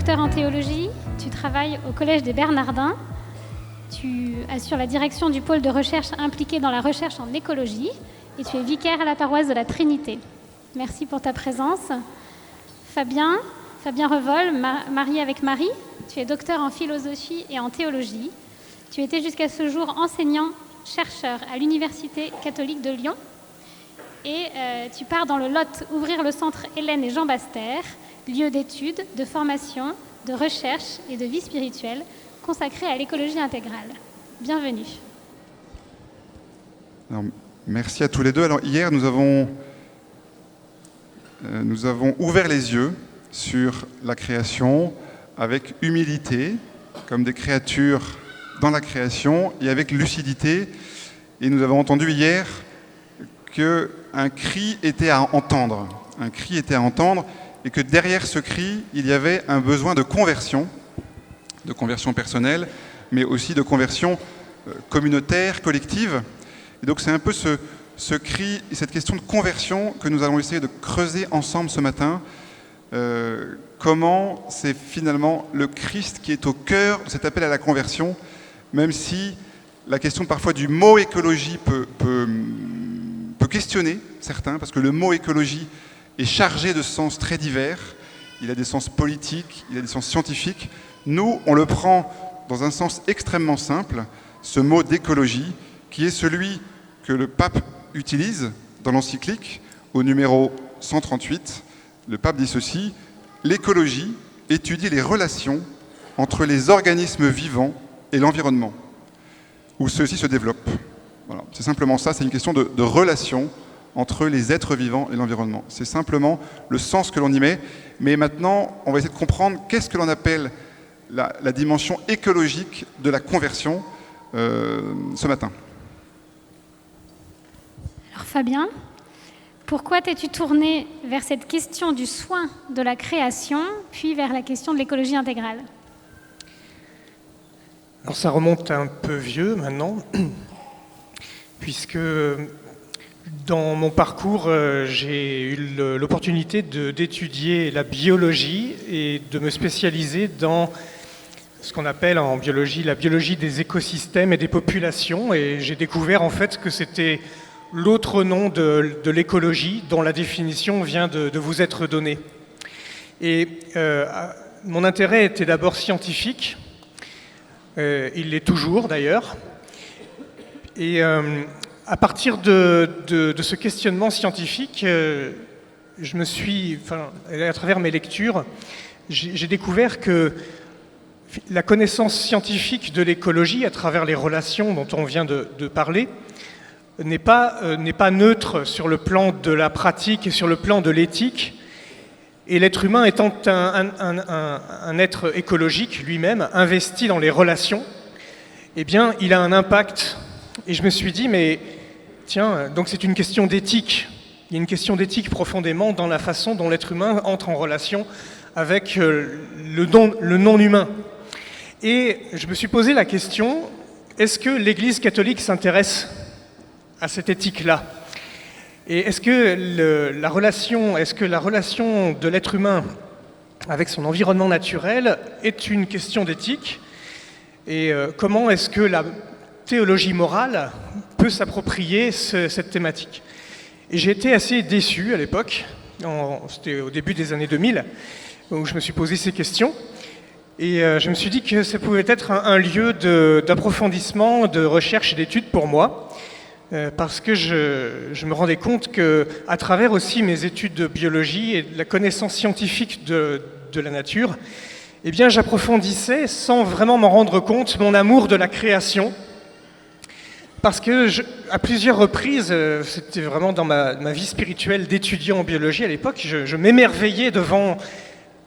docteur en théologie, tu travailles au Collège des Bernardins, tu assures la direction du pôle de recherche impliqué dans la recherche en écologie et tu es vicaire à la paroisse de la Trinité. Merci pour ta présence. Fabien Revol, marié avec Marie, tu es docteur en philosophie et en théologie. Tu étais jusqu'à ce jour enseignant-chercheur à l'Université catholique de Lyon et tu pars dans le Lot ouvrir le centre Hélène et Jean Baster, lieu d'études, de formation, de recherche et de vie spirituelle consacré à l'écologie intégrale. Bienvenue. Alors, merci à tous les deux. Alors, hier, nous avons ouvert les yeux sur la création avec humilité, comme des créatures dans la création, et avec lucidité. Et nous avons entendu hier qu'un cri était à entendre. Un cri était à entendre, et que derrière ce cri, il y avait un besoin de conversion personnelle, mais aussi de conversion communautaire, collective. Et donc c'est un peu ce cri et cette question de conversion que nous allons essayer de creuser ensemble ce matin. Comment c'est finalement le Christ qui est au cœur de cet appel à la conversion, même si la question parfois du mot écologie peut questionner certains, parce que le mot écologie est chargé de sens très divers. Il a des sens politiques, il a des sens scientifiques. Nous, on le prend dans un sens extrêmement simple, ce mot d'écologie, qui est celui que le pape utilise dans l'encyclique, au numéro 138. Le pape dit ceci: l'écologie étudie les relations entre les organismes vivants et l'environnement, où ceux-ci se développent. Voilà. C'est simplement ça, c'est une question de relation entre les êtres vivants et l'environnement. C'est simplement le sens que l'on y met. Mais maintenant, on va essayer de comprendre qu'est-ce que l'on appelle la dimension écologique de la conversion ce matin. Alors Fabien, pourquoi t'es-tu tourné vers cette question du soin de la création, puis vers la question de l'écologie intégrale? Alors ça remonte un peu vieux maintenant, puisque dans mon parcours, j'ai eu l'opportunité d'étudier la biologie et de me spécialiser dans ce qu'on appelle en biologie la biologie des écosystèmes et des populations. Et j'ai découvert en fait que c'était l'autre nom de l'écologie dont la définition vient de vous être donnée. Et mon intérêt était d'abord scientifique, il l'est toujours d'ailleurs. Et à partir de ce questionnement scientifique, à travers mes lectures, j'ai découvert que la connaissance scientifique de l'écologie, à travers les relations dont on vient de parler, n'est pas neutre sur le plan de la pratique et sur le plan de l'éthique. Et l'être humain étant un être écologique lui-même, investi dans les relations, eh bien, il a un impact. Et je me suis dit, mais tiens, donc c'est une question d'éthique. Il y a une question d'éthique profondément dans la façon dont l'être humain entre en relation avec le non-humain. Et je me suis posé la question, est-ce que l'Église catholique s'intéresse à cette éthique-là? Et est-ce que la relation de l'être humain avec son environnement naturel est une question d'éthique? Et comment est-ce que la théologie morale peut s'approprier cette thématique? Et j'ai été assez déçu à l'époque, c'était au début des années 2000, où je me suis posé ces questions. Et je me suis dit que ça pouvait être un lieu d'approfondissement, de recherche et d'étude pour moi, parce que je me rendais compte qu'à travers aussi mes études de biologie et de la connaissance scientifique de la nature, eh bien j'approfondissais, sans vraiment m'en rendre compte, mon amour de la création. Parce que, à plusieurs reprises, c'était vraiment dans ma vie spirituelle d'étudiant en biologie à l'époque, je m'émerveillais devant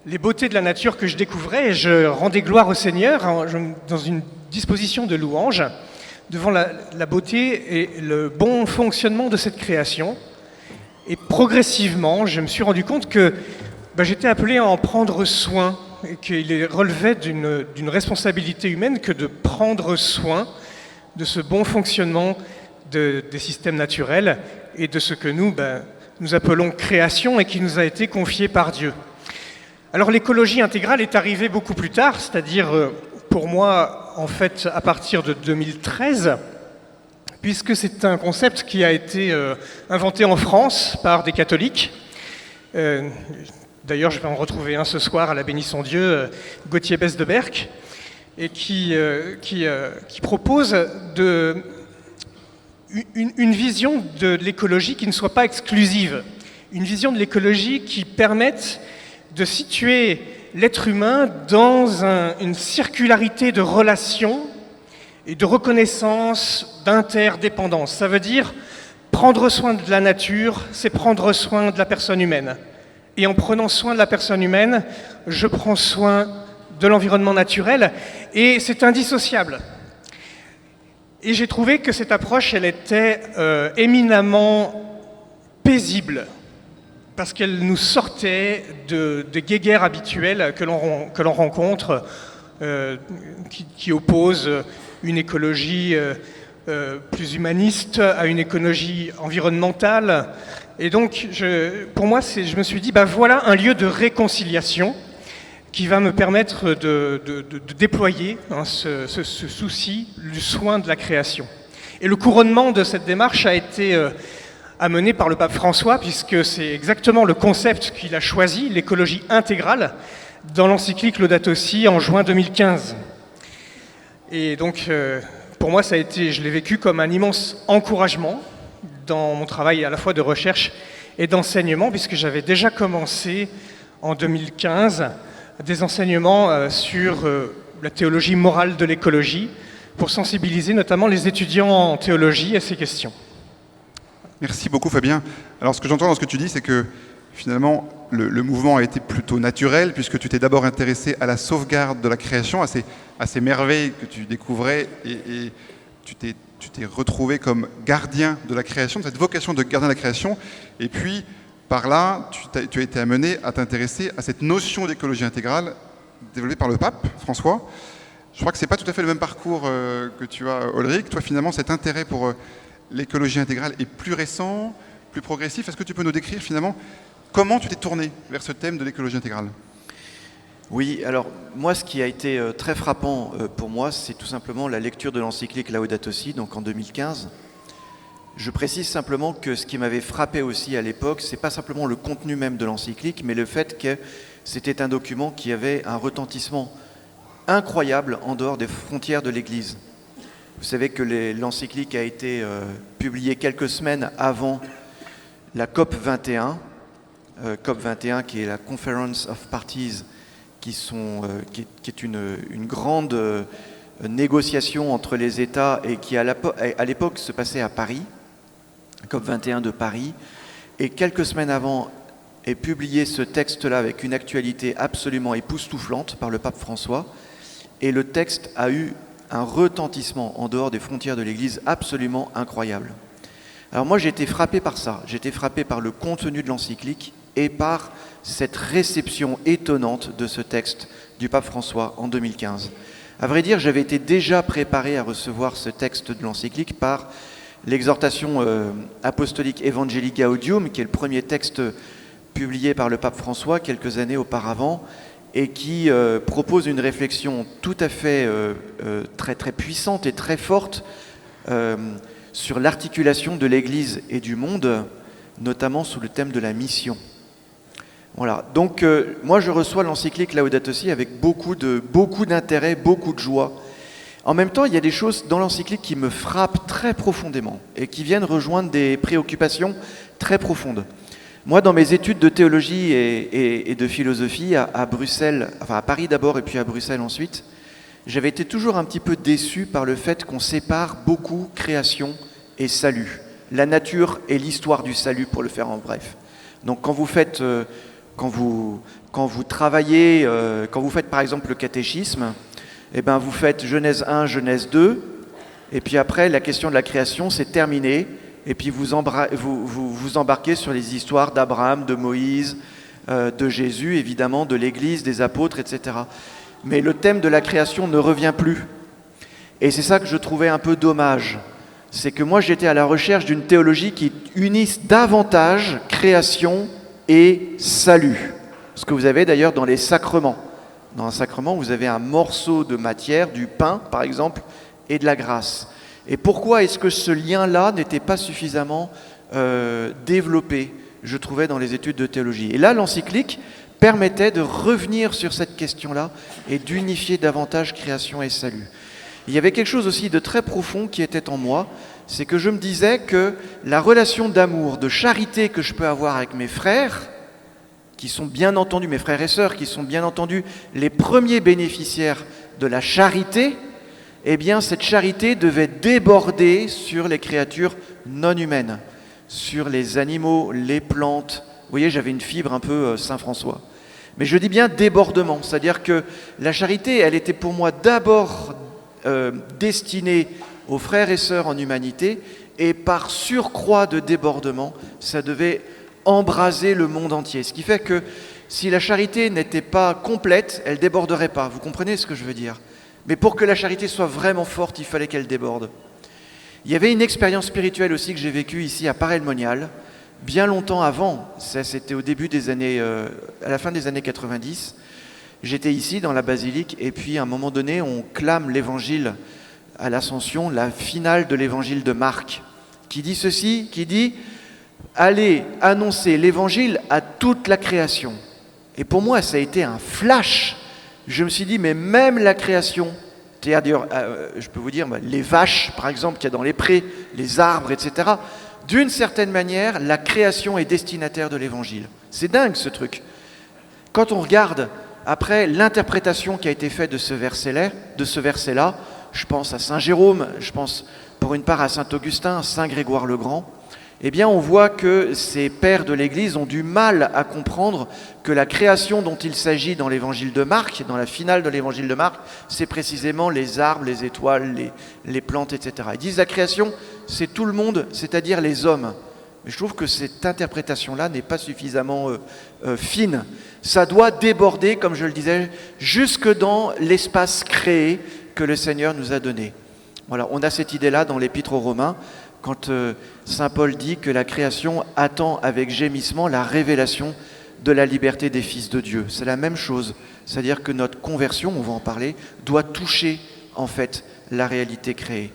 les beautés de la nature que je découvrais et je rendais gloire au Seigneur dans une disposition de louange devant la beauté et le bon fonctionnement de cette création. Et progressivement, je me suis rendu compte que j'étais appelé à en prendre soin et qu'il relevait d'une responsabilité humaine que de prendre soin de ce bon fonctionnement des systèmes naturels et de ce que nous appelons création et qui nous a été confié par Dieu. Alors l'écologie intégrale est arrivée beaucoup plus tard, c'est-à-dire pour moi en fait à partir de 2013, puisque c'est un concept qui a été inventé en France par des catholiques. D'ailleurs je vais en retrouver un ce soir à la Bénisson-Dieu, Gauthier Besse de Berck, et qui propose une vision de l'écologie qui ne soit pas exclusive, une vision de l'écologie qui permette de situer l'être humain dans une circularité de relations et de reconnaissance d'interdépendance. Ça veut dire prendre soin de la nature, c'est prendre soin de la personne humaine. Et en prenant soin de la personne humaine, je prends soin de l'environnement naturel, et c'est indissociable. Et j'ai trouvé que cette approche, elle était éminemment paisible, parce qu'elle nous sortait des guéguerres habituelles que l'on rencontre, qui opposent une écologie plus humaniste à une écologie environnementale. Et donc, pour moi, je me suis dit, voilà un lieu de réconciliation qui va me permettre de déployer ce souci du soin de la création. Et le couronnement de cette démarche a été amené par le pape François, puisque c'est exactement le concept qu'il a choisi, l'écologie intégrale, dans l'encyclique Laudato Si en juin 2015. Et donc, pour moi, je l'ai vécu comme un immense encouragement dans mon travail à la fois de recherche et d'enseignement, puisque j'avais déjà commencé en 2015 des enseignements sur la théologie morale de l'écologie, pour sensibiliser notamment les étudiants en théologie à ces questions. Merci beaucoup Fabien. Alors ce que j'entends dans ce que tu dis, c'est que finalement le mouvement a été plutôt naturel, puisque tu t'es d'abord intéressé à la sauvegarde de la création, à ces merveilles que tu découvrais, et tu t'es retrouvé comme gardien de la création, de cette vocation de gardien de la création, et puis par là, tu as été amené à t'intéresser à cette notion d'écologie intégrale développée par le pape François. Je crois que ce n'est pas tout à fait le même parcours que tu as, Ulrich. Toi, finalement, cet intérêt pour l'écologie intégrale est plus récent, plus progressif. Est-ce que tu peux nous décrire, finalement, comment tu t'es tourné vers ce thème de l'écologie intégrale ? Oui, alors moi, ce qui a été très frappant pour moi, c'est tout simplement la lecture de l'encyclique Laudato Si, donc en 2015. Je précise simplement que ce qui m'avait frappé aussi à l'époque, c'est pas simplement le contenu même de l'encyclique, mais le fait que c'était un document qui avait un retentissement incroyable en dehors des frontières de l'Église. Vous savez que l'encyclique a été publiée quelques semaines avant la COP 21, qui est la Conference of Parties, qui est une grande négociation entre les États et qui à l'époque se passait à Paris, COP 21 de Paris, et quelques semaines avant est publié ce texte-là avec une actualité absolument époustouflante par le pape François, et le texte a eu un retentissement en dehors des frontières de l'Église absolument incroyable. Alors moi j'ai été frappé par ça, j'ai été frappé par le contenu de l'encyclique et par cette réception étonnante de ce texte du pape François en 2015. À vrai dire, j'avais été déjà préparé à recevoir ce texte de l'encyclique par l'exhortation apostolique Evangelii Gaudium, qui est le premier texte publié par le pape François quelques années auparavant, et qui propose une réflexion tout à fait très, très puissante et très forte sur l'articulation de l'Église et du monde, notamment sous le thème de la mission. Voilà. Donc moi je reçois l'encyclique Laudato Si avec beaucoup d'intérêt, beaucoup de joie. En même temps, il y a des choses dans l'encyclique qui me frappent très profondément et qui viennent rejoindre des préoccupations très profondes. Moi, dans mes études de théologie et de philosophie à Bruxelles, enfin à Paris d'abord et puis à Bruxelles ensuite, j'avais été toujours un petit peu déçu par le fait qu'on sépare beaucoup création et salut. La nature et l'histoire du salut, pour le faire en bref. Donc quand vous faites, quand vous travaillez, quand vous faites par exemple le catéchisme, eh ben vous faites Genèse 1, Genèse 2, et puis après la question de la création c'est terminé, et puis vous embarquez sur les histoires d'Abraham, de Moïse, de Jésus, évidemment, de l'Église, des apôtres, etc. Mais le thème de la création ne revient plus. Et c'est ça que je trouvais un peu dommage. C'est que moi j'étais à la recherche d'une théologie qui unisse davantage création et salut. Ce que vous avez d'ailleurs dans les sacrements. Dans un sacrement, vous avez un morceau de matière, du pain par exemple, et de la grâce. Et pourquoi est-ce que ce lien-là n'était pas suffisamment développé, je trouvais, dans les études de théologie? Et là, l'encyclique permettait de revenir sur cette question-là et d'unifier davantage création et salut. Il y avait quelque chose aussi de très profond qui était en moi, c'est que je me disais que la relation d'amour, de charité que je peux avoir avec mes frères, qui sont bien entendu, mes frères et sœurs, qui sont bien entendu les premiers bénéficiaires de la charité, eh bien cette charité devait déborder sur les créatures non humaines, sur les animaux, les plantes. Vous voyez, j'avais une fibre un peu Saint-François. Mais je dis bien débordement, c'est-à-dire que la charité, elle était pour moi d'abord destinée aux frères et sœurs en humanité, et par surcroît de débordement, ça devait embraser le monde entier. Ce qui fait que si la charité n'était pas complète, elle ne déborderait pas. Vous comprenez ce que je veux dire? Mais pour que la charité soit vraiment forte, il fallait qu'elle déborde. Il y avait une expérience spirituelle aussi que j'ai vécue ici à Paray-le-Monial, bien longtemps avant. Ça, c'était au début des années, à la fin des années 90. J'étais ici dans la basilique et puis à un moment donné, on clame l'évangile à l'Ascension, la finale de l'évangile de Marc, qui dit ceci, qui dit « Allez annoncer l'évangile à toute la création ». Et pour moi, ça a été un flash. Je me suis dit, mais même la création, c'est-à-dire, je peux vous dire, les vaches, par exemple, qu'il y a dans les prés, les arbres, etc., d'une certaine manière, la création est destinataire de l'évangile. C'est dingue, ce truc. Quand on regarde, après, l'interprétation qui a été faite de ce verset-là, je pense à Saint Jérôme, je pense pour une part à Saint Augustin, Saint Grégoire le Grand, eh bien on voit que ces pères de l'Église ont du mal à comprendre que la création dont il s'agit dans l'évangile de Marc, dans la finale de l'évangile de Marc, c'est précisément les arbres, les étoiles, les plantes, etc. Ils disent la création, c'est tout le monde, c'est-à-dire les hommes. Mais je trouve que cette interprétation-là n'est pas suffisamment fine. Ça doit déborder, comme je le disais, jusque dans l'espace créé que le Seigneur nous a donné. Voilà, on a cette idée-là dans l'Épître aux Romains, quand Saint Paul dit que la création attend avec gémissement la révélation de la liberté des fils de Dieu. C'est la même chose, c'est-à-dire que notre conversion, on va en parler, doit toucher en fait la réalité créée.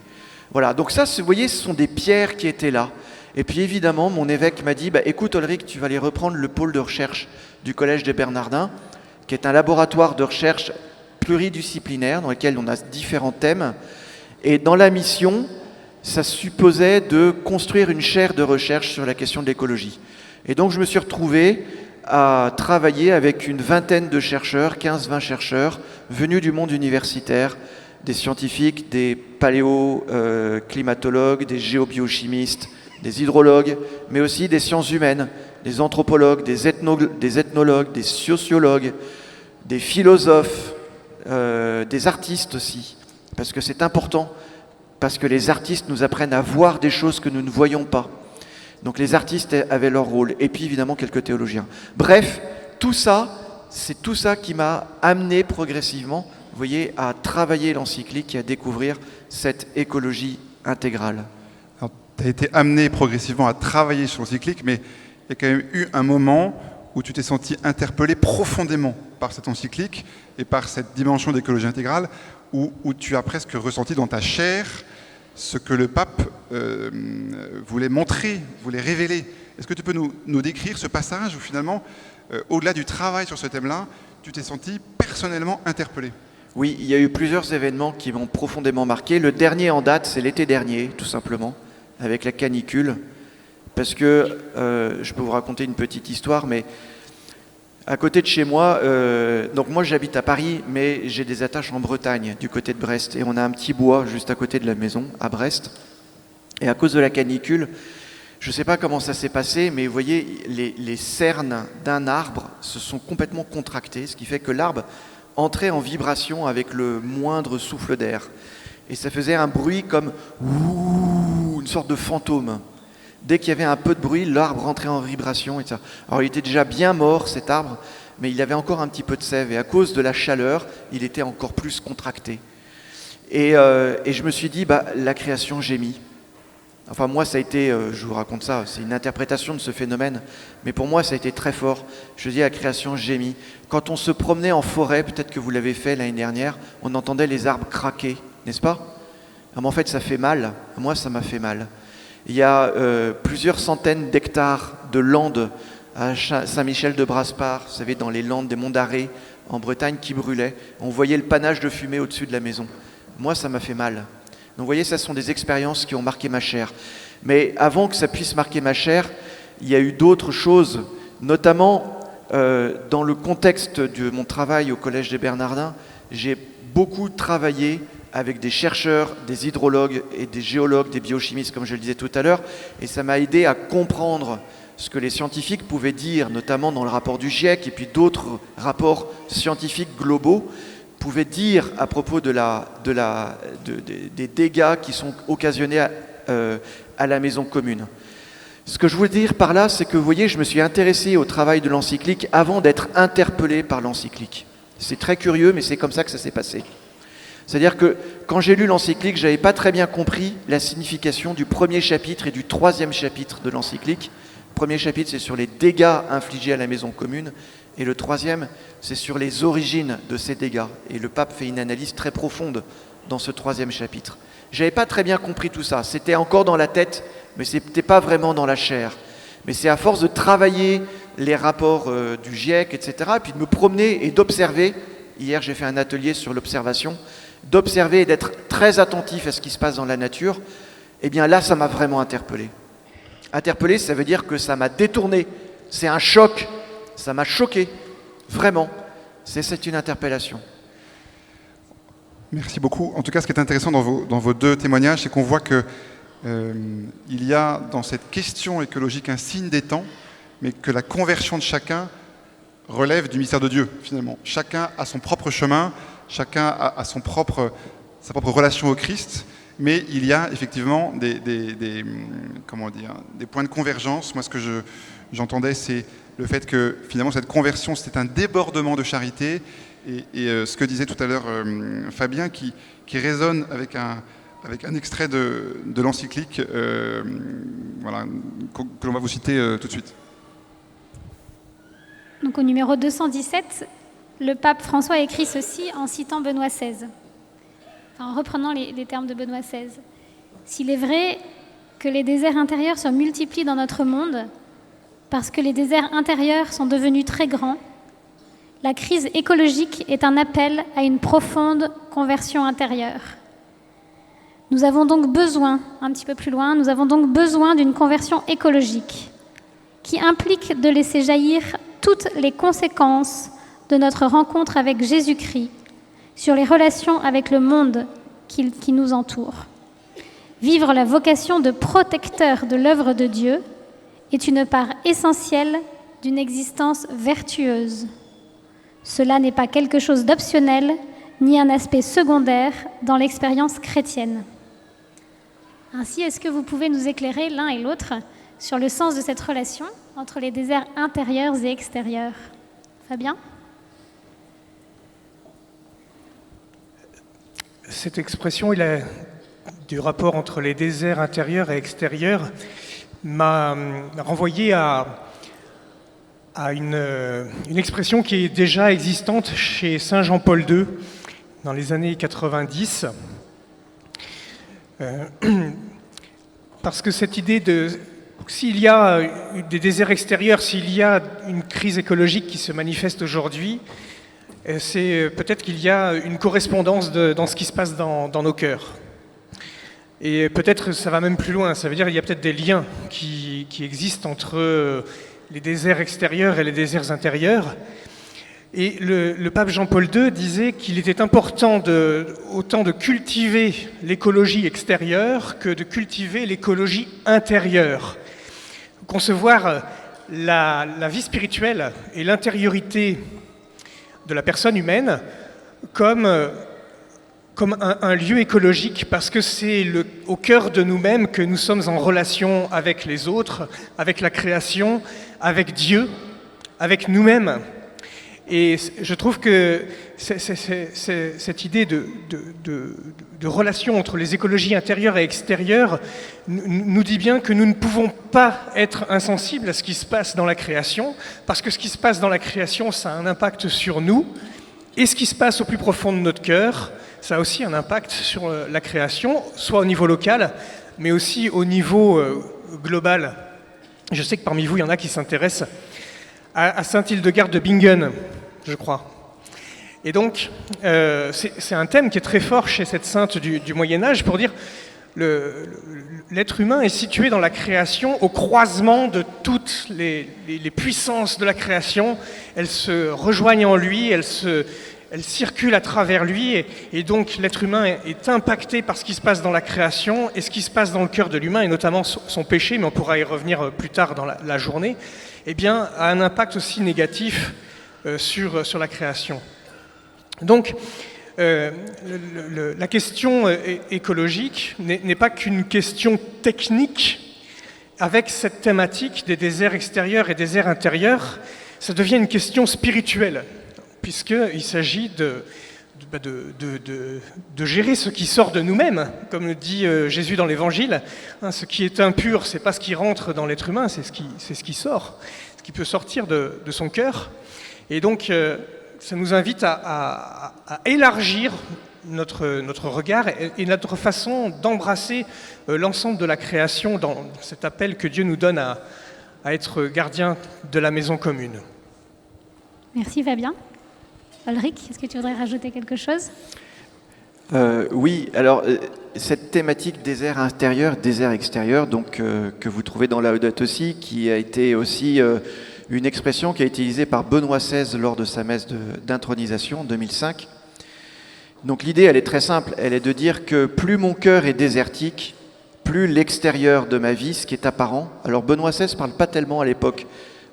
Voilà, donc ça, vous voyez, ce sont des pierres qui étaient là. Et puis évidemment, mon évêque m'a dit, écoute Ulrich, tu vas aller reprendre le pôle de recherche du Collège des Bernardins, qui est un laboratoire de recherche pluridisciplinaire dans lequel on a différents thèmes. Et dans la mission, ça supposait de construire une chaire de recherche sur la question de l'écologie. Et donc je me suis retrouvé à travailler avec une vingtaine de chercheurs, 15-20 chercheurs, venus du monde universitaire, des scientifiques, des paléoclimatologues, des géobiochimistes, des hydrologues, mais aussi des sciences humaines, des anthropologues, des ethnologues, des sociologues, des philosophes, des artistes aussi, parce que c'est important, parce que les artistes nous apprennent à voir des choses que nous ne voyons pas. Donc les artistes avaient leur rôle, et puis évidemment quelques théologiens. Bref, tout ça, c'est tout ça qui m'a amené progressivement, vous voyez, à travailler l'encyclique et à découvrir cette écologie intégrale. Tu as été amené progressivement à travailler sur l'encyclique, mais il y a quand même eu un moment où tu t'es senti interpellé profondément par cette encyclique et par cette dimension d'écologie intégrale, où tu as presque ressenti dans ta chair ce que le pape voulait montrer, voulait révéler. Est-ce que tu peux nous décrire ce passage où finalement, au-delà du travail sur ce thème-là, tu t'es senti personnellement interpellé? Oui, il y a eu plusieurs événements qui m'ont profondément marqué. Le dernier en date, c'est l'été dernier, tout simplement, avec la canicule. Parce que, je peux vous raconter une petite histoire, mais à côté de chez moi, donc moi j'habite à Paris, mais j'ai des attaches en Bretagne, du côté de Brest. Et on a un petit bois juste à côté de la maison, à Brest. Et à cause de la canicule, je ne sais pas comment ça s'est passé, mais vous voyez, les cernes d'un arbre se sont complètement contractées, ce qui fait que l'arbre entrait en vibration avec le moindre souffle d'air. Et ça faisait un bruit comme ouh, une sorte de fantôme. Dès qu'il y avait un peu de bruit, l'arbre rentrait en vibration. Et ça. Alors il était déjà bien mort, cet arbre, mais il avait encore un petit peu de sève. Et à cause de la chaleur, il était encore plus contracté. Et je me suis dit, la création gémit. Enfin, moi, ça a été, je vous raconte ça, c'est une interprétation de ce phénomène, mais pour moi, ça a été très fort. Je dis à la création, j'ai mis. Quand on se promenait en forêt, peut-être que vous l'avez fait l'année dernière, on entendait les arbres craquer, n'est-ce pas? Mais en fait, ça fait mal. Moi, ça m'a fait mal. Il y a plusieurs centaines d'hectares de landes à Saint-Michel-de-Braspar, vous savez, dans les landes des Monts d'Arrée, en Bretagne, qui brûlaient. On voyait le panache de fumée au-dessus de la maison. Moi, ça m'a fait mal. Donc vous voyez, ça sont des expériences qui ont marqué ma chair. Mais avant que ça puisse marquer ma chair, il y a eu d'autres choses, notamment dans le contexte de mon travail au Collège des Bernardins, j'ai beaucoup travaillé avec des chercheurs, des hydrologues et des géologues, des biochimistes, comme je le disais tout à l'heure, et ça m'a aidé à comprendre ce que les scientifiques pouvaient dire, notamment dans le rapport du GIEC et puis d'autres rapports scientifiques globaux, pouvaient dire à propos des dégâts qui sont occasionnés à la maison commune. Ce que je voulais dire par là, c'est que, vous voyez, je me suis intéressé au travail de l'encyclique avant d'être interpellé par l'encyclique. C'est très curieux, mais c'est comme ça que ça s'est passé. C'est-à-dire que quand j'ai lu l'encyclique, je n'avais pas très bien compris la signification du premier chapitre et du troisième chapitre de l'encyclique. Le premier chapitre, c'est sur les dégâts infligés à la maison commune, et le troisième, c'est sur les origines de ces dégâts. Et le pape fait une analyse très profonde dans ce troisième chapitre. Je n'avais pas très bien compris tout ça. C'était encore dans la tête, mais ce n'était pas vraiment dans la chair. Mais c'est à force de travailler les rapports du GIEC, etc., et puis de me promener et d'observer. Hier, j'ai fait un atelier sur l'observation, d'observer et d'être très attentif à ce qui se passe dans la nature. Eh bien là, ça m'a vraiment interpellé. Interpellé, ça veut dire que ça m'a détourné. C'est un choc. Ça m'a choqué. Vraiment. C'est une interpellation. Merci beaucoup. En tout cas, ce qui est intéressant dans vos deux témoignages, c'est qu'on voit que il y a dans cette question écologique un signe des temps, mais que la conversion de chacun relève du mystère de Dieu, finalement. Chacun a son propre chemin, chacun a sa propre relation au Christ, mais il y a effectivement des points de convergence. Moi, ce que j'entendais, c'est le fait que finalement cette conversion, c'était un débordement de charité, et ce que disait tout à l'heure Fabien, qui résonne avec un extrait de l'encyclique voilà, que l'on va vous citer tout de suite. Donc au numéro 217, le pape François écrit ceci en citant Benoît XVI, en reprenant les termes de Benoît XVI. « S'il est vrai que les déserts intérieurs se multiplient dans notre monde, parce que les déserts intérieurs sont devenus très grands, la crise écologique est un appel à une profonde conversion intérieure. Nous avons donc besoin, un petit peu plus loin, nous avons donc besoin d'une conversion écologique qui implique de laisser jaillir toutes les conséquences de notre rencontre avec Jésus-Christ sur les relations avec le monde qui nous entoure. Vivre la vocation de protecteur de l'œuvre de Dieu est une part essentielle d'une existence vertueuse. Cela n'est pas quelque chose d'optionnel, ni un aspect secondaire dans l'expérience chrétienne. Ainsi, est-ce que vous pouvez nous éclairer l'un et l'autre sur le sens de cette relation entre les déserts intérieurs et extérieurs? Fabien ? Cette expression du rapport entre les déserts intérieurs et extérieurs m'a renvoyé à une expression qui est déjà existante chez Saint Jean-Paul II dans les années 90. Parce que cette idée s'il y a des déserts extérieurs, s'il y a une crise écologique qui se manifeste aujourd'hui, c'est peut-être qu'il y a une correspondance dans ce qui se passe dans nos cœurs. Et peut-être ça va même plus loin, ça veut dire qu'il y a peut-être des liens qui existent entre les déserts extérieurs et les déserts intérieurs. Et le pape Jean-Paul II disait qu'il était important autant de cultiver l'écologie extérieure que de cultiver l'écologie intérieure. Concevoir la vie spirituelle et l'intériorité de la personne humaine comme un lieu écologique, parce que c'est au cœur de nous-mêmes que nous sommes en relation avec les autres, avec la création, avec Dieu, avec nous-mêmes. Et je trouve que cette idée de relation entre les écologies intérieures et extérieures nous dit bien que nous ne pouvons pas être insensibles à ce qui se passe dans la création, parce que ce qui se passe dans la création, ça a un impact sur nous, et ce qui se passe au plus profond de notre cœur, ça a aussi un impact sur la création, soit au niveau local, mais aussi au niveau global. Je sais que parmi vous, il y en a qui s'intéressent à Sainte-Hildegarde de Bingen, je crois. Et donc, c'est un thème qui est très fort chez cette sainte du Moyen-Âge pour dire l'être humain est situé dans la création au croisement de toutes les puissances de la création. Elles se rejoignent en lui, elles circulent à travers lui, et donc l'être humain est impacté par ce qui se passe dans la création et ce qui se passe dans le cœur de l'humain, et notamment son péché, mais on pourra y revenir plus tard dans la journée, eh bien, a un impact aussi négatif sur la création. Donc, la question écologique n'est pas qu'une question technique. Avec cette thématique des déserts extérieurs et déserts intérieurs, ça devient une question spirituelle, puisqu'il s'agit de gérer ce qui sort de nous-mêmes, comme le dit Jésus dans l'Évangile. Ce qui est impur, c'est pas ce qui rentre dans l'être humain, c'est ce qui sort, ce qui peut sortir de son cœur. Et donc, ça nous invite à élargir notre regard et notre façon d'embrasser l'ensemble de la création dans cet appel que Dieu nous donne à être gardien de la maison commune. Merci Fabien. Ulrich, est-ce que tu voudrais rajouter quelque chose ? Oui, alors cette thématique désert intérieur, désert extérieur, donc que vous trouvez dans Laudato Si, qui a été aussi une expression qui a été utilisée par Benoît XVI lors de sa messe d'intronisation en 2005. Donc l'idée, elle est très simple, elle est de dire que plus mon cœur est désertique, plus l'extérieur de ma vie, ce qui est apparent. Alors Benoît XVI ne parle pas tellement à l'époque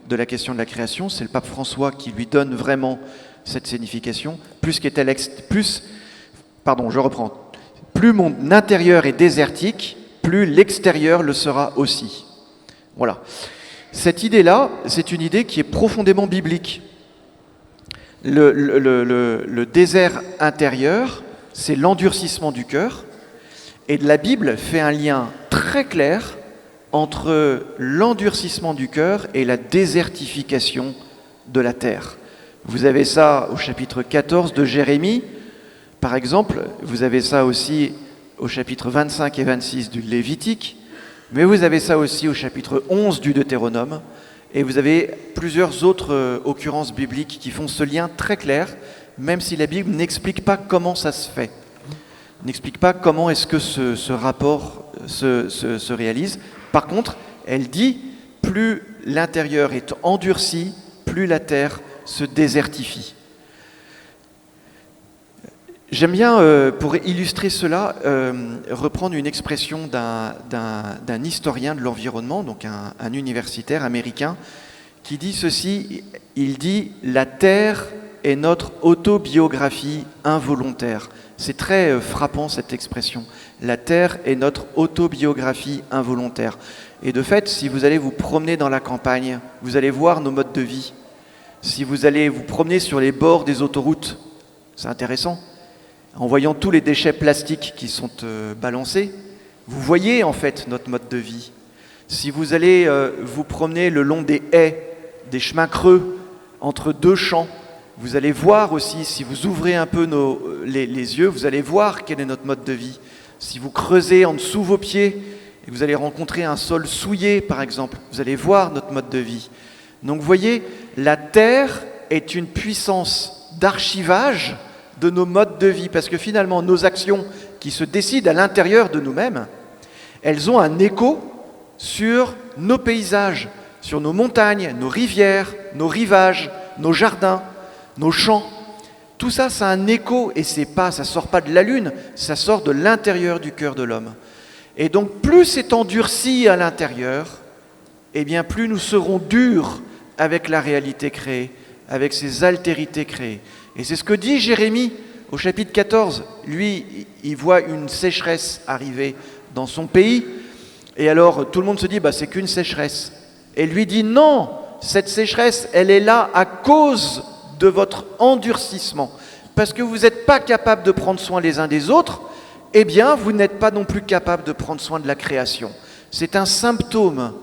de la question de la création, c'est le pape François qui lui donne vraiment cette signification. Plus mon intérieur est désertique, plus l'extérieur le sera aussi. Voilà. Cette idée-là, c'est une idée qui est profondément biblique. Le désert intérieur, c'est l'endurcissement du cœur, et la Bible fait un lien très clair entre l'endurcissement du cœur et la désertification de la terre. Vous avez ça au chapitre 14 de Jérémie, par exemple, vous avez ça aussi au chapitre 25 et 26 du Lévitique, mais vous avez ça aussi au chapitre 11 du Deutéronome, et vous avez plusieurs autres occurrences bibliques qui font ce lien très clair, même si la Bible n'explique pas comment ça se fait, n'explique pas comment est-ce que ce rapport se réalise. Par contre, elle dit, plus l'intérieur est endurci, plus la terre se désertifie. J'aime bien, pour illustrer cela, reprendre une expression d'un historien de l'environnement, donc un universitaire américain, qui dit ceci, il dit « La Terre est notre autobiographie involontaire ». C'est très frappant cette expression. La Terre est notre autobiographie involontaire. Et de fait, si vous allez vous promener dans la campagne, vous allez voir nos modes de vie. Si vous allez vous promener sur les bords des autoroutes, c'est intéressant. En voyant tous les déchets plastiques qui sont balancés, vous voyez en fait notre mode de vie. Si vous allez vous promener le long des haies, des chemins creux, entre deux champs, vous allez voir aussi, si vous ouvrez un peu les yeux, vous allez voir quel est notre mode de vie. Si vous creusez en dessous vos pieds, et vous allez rencontrer un sol souillé par exemple, vous allez voir notre mode de vie. Donc vous voyez, la Terre est une puissance d'archivage de nos modes de vie, parce que finalement, nos actions qui se décident à l'intérieur de nous-mêmes, elles ont un écho sur nos paysages, sur nos montagnes, nos rivières, nos rivages, nos jardins, nos champs. Tout ça, ça a un écho, et ça sort pas de la lune, ça sort de l'intérieur du cœur de l'homme. Et donc, plus c'est endurci à l'intérieur, eh bien, plus nous serons durs avec la réalité créée, avec ces altérités créées. Et c'est ce que dit Jérémie au chapitre 14. Lui, il voit une sécheresse arriver dans son pays. Et alors, tout le monde se dit, c'est qu'une sécheresse. Et lui dit, non, cette sécheresse, elle est là à cause de votre endurcissement. Parce que vous n'êtes pas capable de prendre soin les uns des autres, eh bien, vous n'êtes pas non plus capable de prendre soin de la création. C'est un symptôme.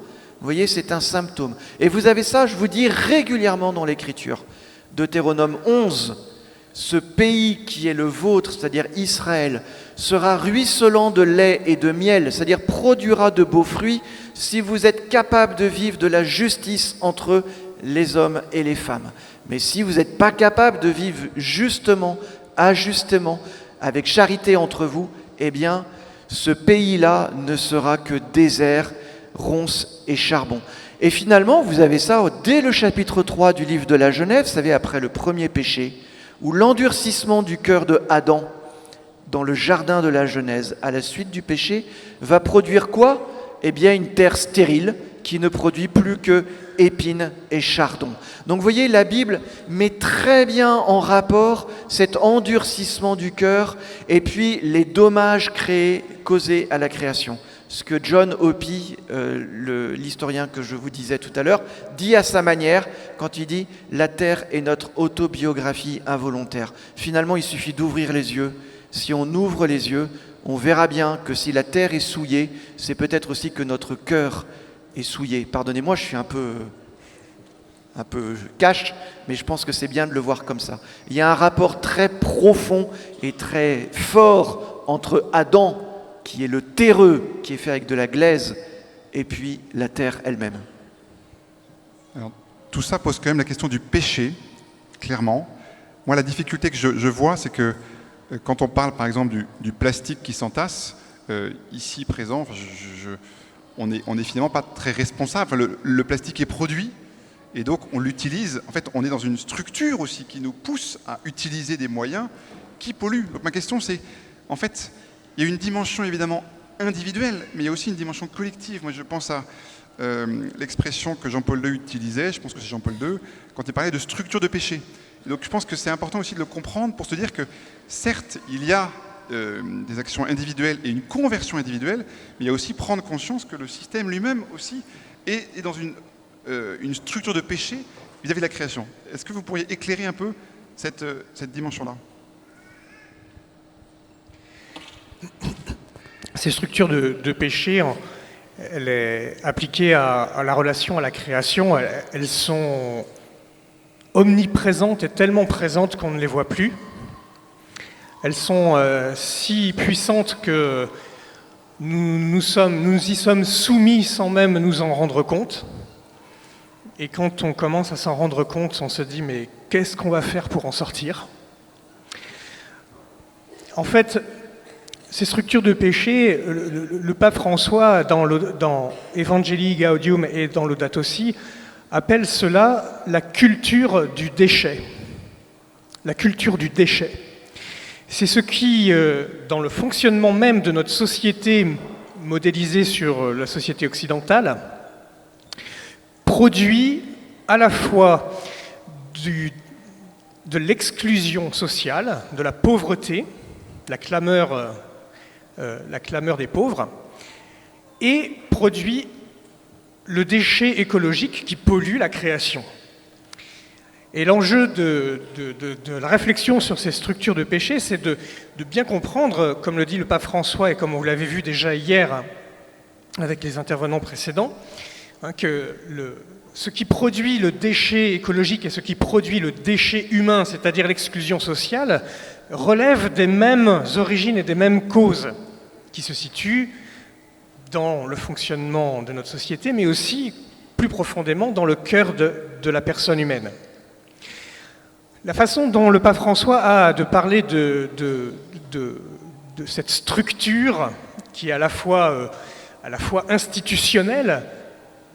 Vous voyez, c'est un symptôme. Et vous avez ça, je vous dis, régulièrement dans l'Écriture. Deutéronome 11, ce pays qui est le vôtre, c'est-à-dire Israël, sera ruisselant de lait et de miel, c'est-à-dire produira de beaux fruits, si vous êtes capable de vivre de la justice entre les hommes et les femmes. Mais si vous n'êtes pas capable de vivre justement, ajustement, avec charité entre vous, eh bien, ce pays-là ne sera que désert, ronces et charbon. Et finalement, vous avez ça dès le chapitre 3 du livre de la Genèse, vous savez, après le premier péché, où l'endurcissement du cœur de Adam, dans le jardin de la Genèse, à la suite du péché, va produire quoi? Eh bien, une terre stérile qui ne produit plus que épines et chardons. Donc vous voyez, la Bible met très bien en rapport cet endurcissement du cœur et puis les dommages causés à la création. Ce que John Hopi, l'historien que je vous disais tout à l'heure, dit à sa manière quand il dit « La terre est notre autobiographie involontaire ». Finalement, il suffit d'ouvrir les yeux. Si on ouvre les yeux, on verra bien que si la terre est souillée, c'est peut-être aussi que notre cœur est souillé. Pardonnez-moi, je suis un peu cash, mais je pense que c'est bien de le voir comme ça. Il y a un rapport très profond et très fort entre Adam, qui est le terreux, qui est fait avec de la glaise, et puis la terre elle-même. Alors, tout ça pose quand même la question du péché, clairement. Moi, la difficulté que je vois, c'est que quand on parle, par exemple, du plastique qui s'entasse, ici présent, on n'est finalement pas très responsable. Enfin, le plastique est produit, et donc on l'utilise. En fait, on est dans une structure aussi qui nous pousse à utiliser des moyens qui polluent. Donc ma question, c'est, en fait, il y a une dimension évidemment individuelle, mais il y a aussi une dimension collective. Moi, je pense à l'expression que Jean-Paul II utilisait, je pense que c'est Jean-Paul II, quand il parlait de structure de péché. Et donc je pense que c'est important aussi de le comprendre pour se dire que, certes, il y a des actions individuelles et une conversion individuelle, mais il y a aussi prendre conscience que le système lui-même aussi est dans une structure de péché vis-à-vis de la création. Est-ce que vous pourriez éclairer un peu cette dimension-là? Ces structures de péché, elle est appliquée à la relation à la création, elles sont omniprésentes et tellement présentes qu'on ne les voit plus. Elles sont si puissantes que nous y sommes soumis sans même nous en rendre compte. Et quand on commence à s'en rendre compte, on se dit « mais qu'est-ce qu'on va faire pour en sortir ?» En fait, ces structures de péché, le pape François, dans Evangelii Gaudium et dans Laudato Si, appelle cela la culture du déchet. La culture du déchet. C'est ce qui, dans le fonctionnement même de notre société modélisée sur la société occidentale, produit à la fois de l'exclusion sociale, de la pauvreté, la clameur des pauvres, et produit le déchet écologique qui pollue la création. Et l'enjeu de la réflexion sur ces structures de péché, c'est de bien comprendre, comme le dit le pape François et comme vous l'avez vu déjà hier avec les intervenants précédents, que ce qui produit le déchet écologique et ce qui produit le déchet humain, c'est-à-dire l'exclusion sociale, relèvent des mêmes origines et des mêmes causes qui se situent dans le fonctionnement de notre société, mais aussi plus profondément dans le cœur de la personne humaine. La façon dont le pape François a de parler de cette structure qui est à la fois institutionnelle,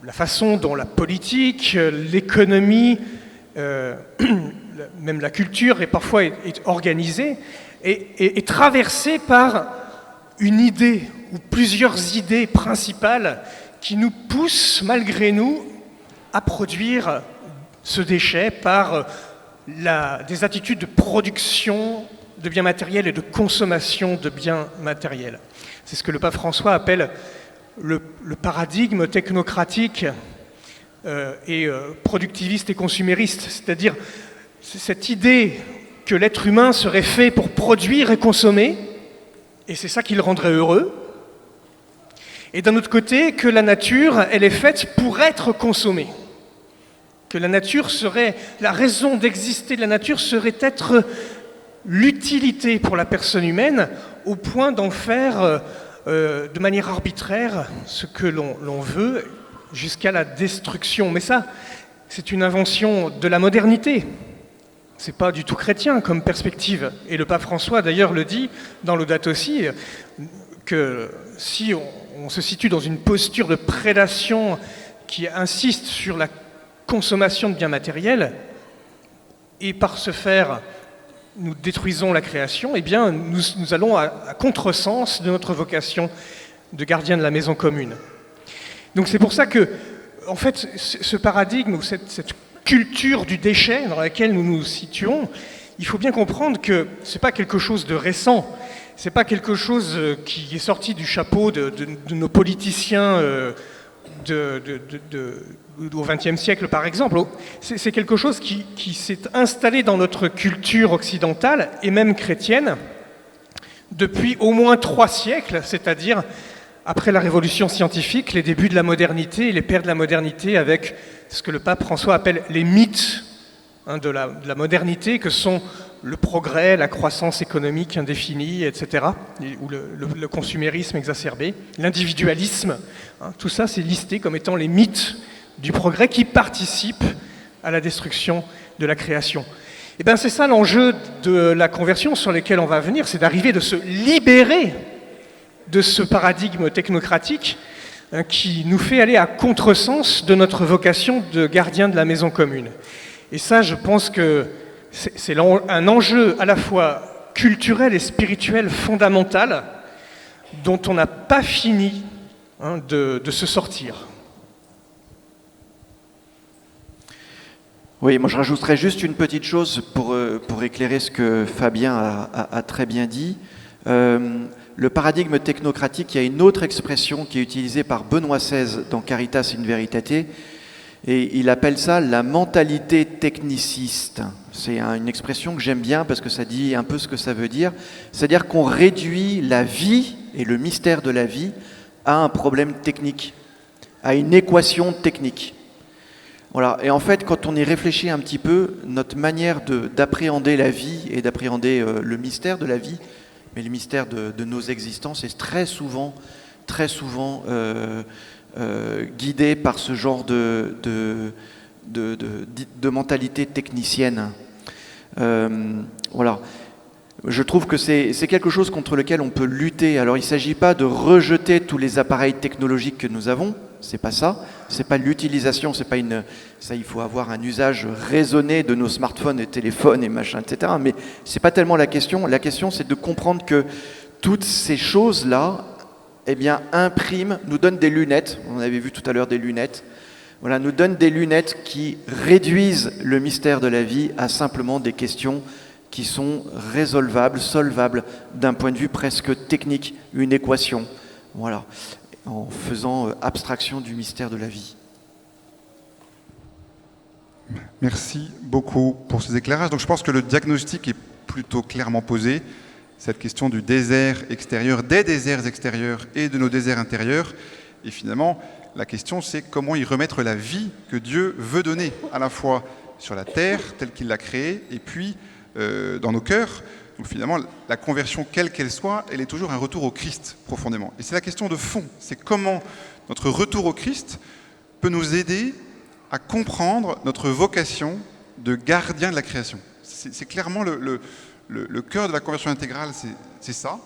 la façon dont la politique, l'économie, même la culture est parfois organisée, est traversée par une idée ou plusieurs idées principales qui nous poussent, malgré nous, à produire ce déchet par des attitudes de production de biens matériels et de consommation de biens matériels. C'est ce que le pape François appelle le paradigme technocratique et productiviste et consumériste, c'est-à-dire cette idée que l'être humain serait fait pour produire et consommer, et c'est ça qui le rendrait heureux, et d'un autre côté, que la nature, elle est faite pour être consommée. Que la nature serait, la raison d'exister de la nature serait être l'utilité pour la personne humaine, au point d'en faire de manière arbitraire ce que l'on veut, jusqu'à la destruction. Mais ça, c'est une invention de la modernité. C'est pas du tout chrétien comme perspective. Et le pape François, d'ailleurs, le dit dans Laudato Si, que si on se situe dans une posture de prédation qui insiste sur la consommation de biens matériels, et par ce faire, nous détruisons la création, eh bien, nous allons à contresens de notre vocation de gardien de la maison commune. Donc c'est pour ça que, en fait, ce paradigme ou cette culture du déchet dans laquelle nous nous situons, il faut bien comprendre que ce n'est pas quelque chose de récent, ce n'est pas quelque chose qui est sorti du chapeau de nos politiciens au XXe siècle, par exemple. C'est quelque chose qui s'est installé dans notre culture occidentale et même chrétienne depuis au moins 3 siècles, c'est-à-dire après la révolution scientifique, les débuts de la modernité et les pères de la modernité avec ce que le pape François appelle les mythes de la modernité, que sont le progrès, la croissance économique indéfinie, etc., ou le consumérisme exacerbé, l'individualisme. Tout ça, c'est listé comme étant les mythes du progrès qui participent à la destruction de la création. Et bien, c'est ça l'enjeu de la conversion sur lequel on va venir, c'est d'arriver de se libérer de ce paradigme technocratique qui nous fait aller à contresens de notre vocation de gardien de la maison commune. Et ça, je pense que c'est un enjeu à la fois culturel et spirituel fondamental dont on n'a pas fini de se sortir. Oui, moi je rajouterais juste une petite chose pour éclairer ce que Fabien a très bien dit. Le paradigme technocratique, il y a une autre expression qui est utilisée par Benoît XVI dans Caritas in Veritate, et il appelle ça la mentalité techniciste. C'est une expression que j'aime bien parce que ça dit un peu ce que ça veut dire. C'est-à-dire qu'on réduit la vie et le mystère de la vie à un problème technique, à une équation technique. Voilà. Et en fait, quand on y réfléchit un petit peu, notre manière d'appréhender la vie et d'appréhender le mystère de la vie, mais le mystère de nos existences est très souvent guidé par ce genre de mentalité technicienne. Voilà. Je trouve que c'est quelque chose contre lequel on peut lutter. Alors il ne s'agit pas de rejeter tous les appareils technologiques que nous avons, c'est pas ça. C'est pas l'utilisation, c'est pas ça, il faut avoir un usage raisonné de nos smartphones et téléphones et machin, etc. Mais c'est pas tellement la question. La question, c'est de comprendre que toutes ces choses-là, eh bien, nous donnent des lunettes. On avait vu tout à l'heure des lunettes. Voilà, nous donnent des lunettes qui réduisent le mystère de la vie à simplement des questions qui sont résolvables, solvables d'un point de vue presque technique, une équation. Voilà, en faisant abstraction du mystère de la vie. Merci beaucoup pour ces éclairages. Donc je pense que le diagnostic est plutôt clairement posé. Cette question du désert extérieur, des déserts extérieurs et de nos déserts intérieurs. Et finalement, la question, c'est comment y remettre la vie que Dieu veut donner, à la fois sur la terre, telle qu'il l'a créée, et puis dans nos cœurs. Donc finalement, la conversion, quelle qu'elle soit, elle est toujours un retour au Christ, profondément. Et c'est la question de fond. C'est comment notre retour au Christ peut nous aider à comprendre notre vocation de gardien de la création. C'est clairement le cœur de la conversion intégrale, c'est ça.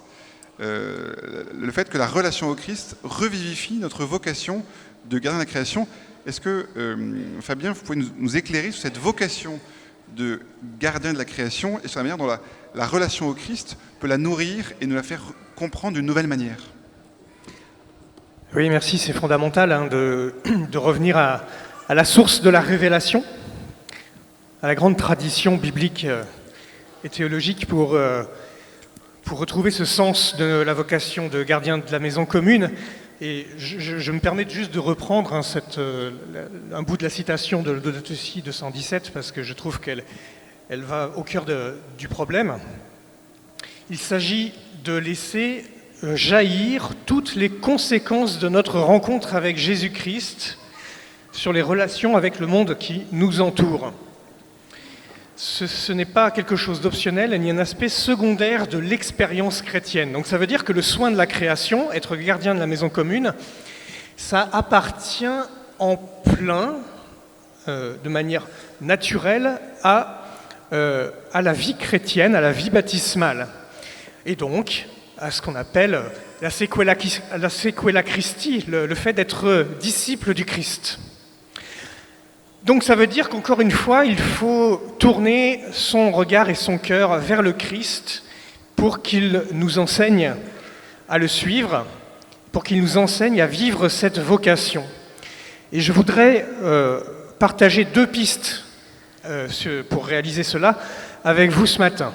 Le fait que la relation au Christ revivifie notre vocation de gardien de la création. Est-ce que, Fabien, vous pouvez nous éclairer sur cette vocation de gardien de la création et sur la manière dont la relation au Christ peut la nourrir et nous la faire comprendre d'une nouvelle manière? Oui, merci. C'est fondamental de revenir à la source de la révélation, à la grande tradition biblique et théologique pour retrouver ce sens de la vocation de gardien de la maison commune. Et je me permets juste de reprendre un bout de la citation de Laudato Si 217 parce que je trouve qu'elle elle va au cœur du problème. Il s'agit de laisser jaillir toutes les conséquences de notre rencontre avec Jésus-Christ sur les relations avec le monde qui nous entoure. Ce n'est pas quelque chose d'optionnel, ni un aspect secondaire de l'expérience chrétienne. Donc ça veut dire que le soin de la création, être gardien de la maison commune, ça appartient en plein, de manière naturelle, à la vie chrétienne, à la vie baptismale. Et donc, à ce qu'on appelle la sequela Christi, le fait d'être disciple du Christ. Donc ça veut dire qu'encore une fois, il faut tourner son regard et son cœur vers le Christ pour qu'il nous enseigne à le suivre, pour qu'il nous enseigne à vivre cette vocation. Et je voudrais partager 2 pistes pour réaliser cela avec vous ce matin.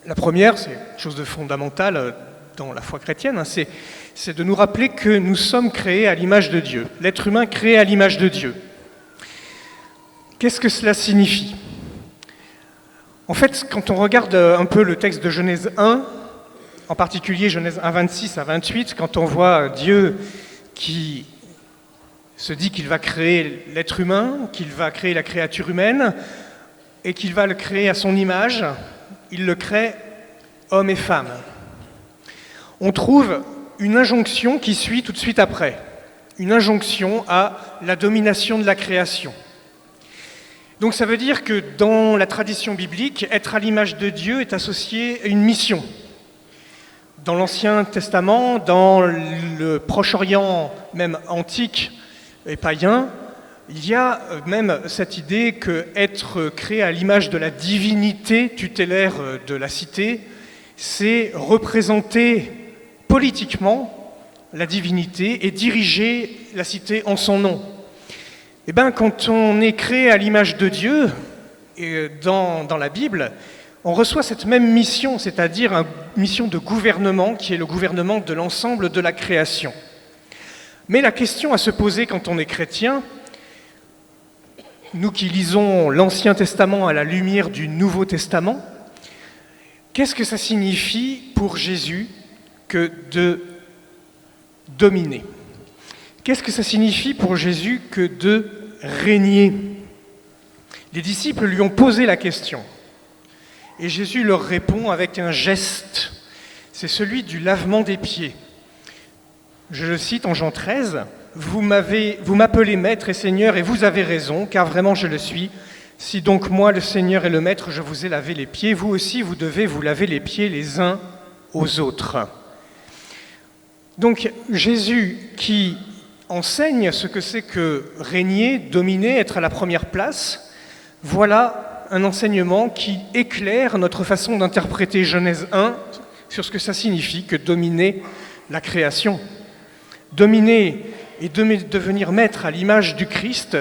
La première, c'est quelque chose de fondamental dans la foi chrétienne, c'est de nous rappeler que nous sommes créés à l'image de Dieu, l'être humain créé à l'image de Dieu. Qu'est-ce que cela signifie ? En fait, quand on regarde un peu le texte de Genèse 1, en particulier Genèse 1, 26 à 28, quand on voit Dieu qui se dit qu'il va créer l'être humain, qu'il va créer la créature humaine, et qu'il va le créer à son image, il le crée homme et femme. On trouve une injonction qui suit tout de suite après, une injonction à la domination de la création. Donc ça veut dire que dans la tradition biblique, être à l'image de Dieu est associé à une mission. Dans l'Ancien Testament, dans le Proche-Orient, même antique et païen, il y a même cette idée qu'être créé à l'image de la divinité tutélaire de la cité, c'est représenter politiquement la divinité et diriger la cité en son nom. Eh bien, quand on est créé à l'image de Dieu, dans la Bible, on reçoit cette même mission, c'est-à-dire une mission de gouvernement qui est le gouvernement de l'ensemble de la création. Mais la question à se poser quand on est chrétien, nous qui lisons l'Ancien Testament à la lumière du Nouveau Testament, qu'est-ce que ça signifie pour Jésus que de dominer ? Qu'est-ce que ça signifie pour Jésus que de régner ? Les disciples lui ont posé la question. Et Jésus leur répond avec un geste. C'est celui du lavement des pieds. Je le cite en Jean 13. « Vous m'appelez Maître et Seigneur, et vous avez raison, car vraiment je le suis. Si donc moi, le Seigneur et le Maître, je vous ai lavé les pieds, vous aussi, vous devez vous laver les pieds les uns aux autres. » Donc Jésus qui enseigne ce que c'est que régner, dominer, être à la première place, voilà un enseignement qui éclaire notre façon d'interpréter Genèse 1 sur ce que ça signifie que dominer la création. Dominer et devenir maître à l'image du Christ,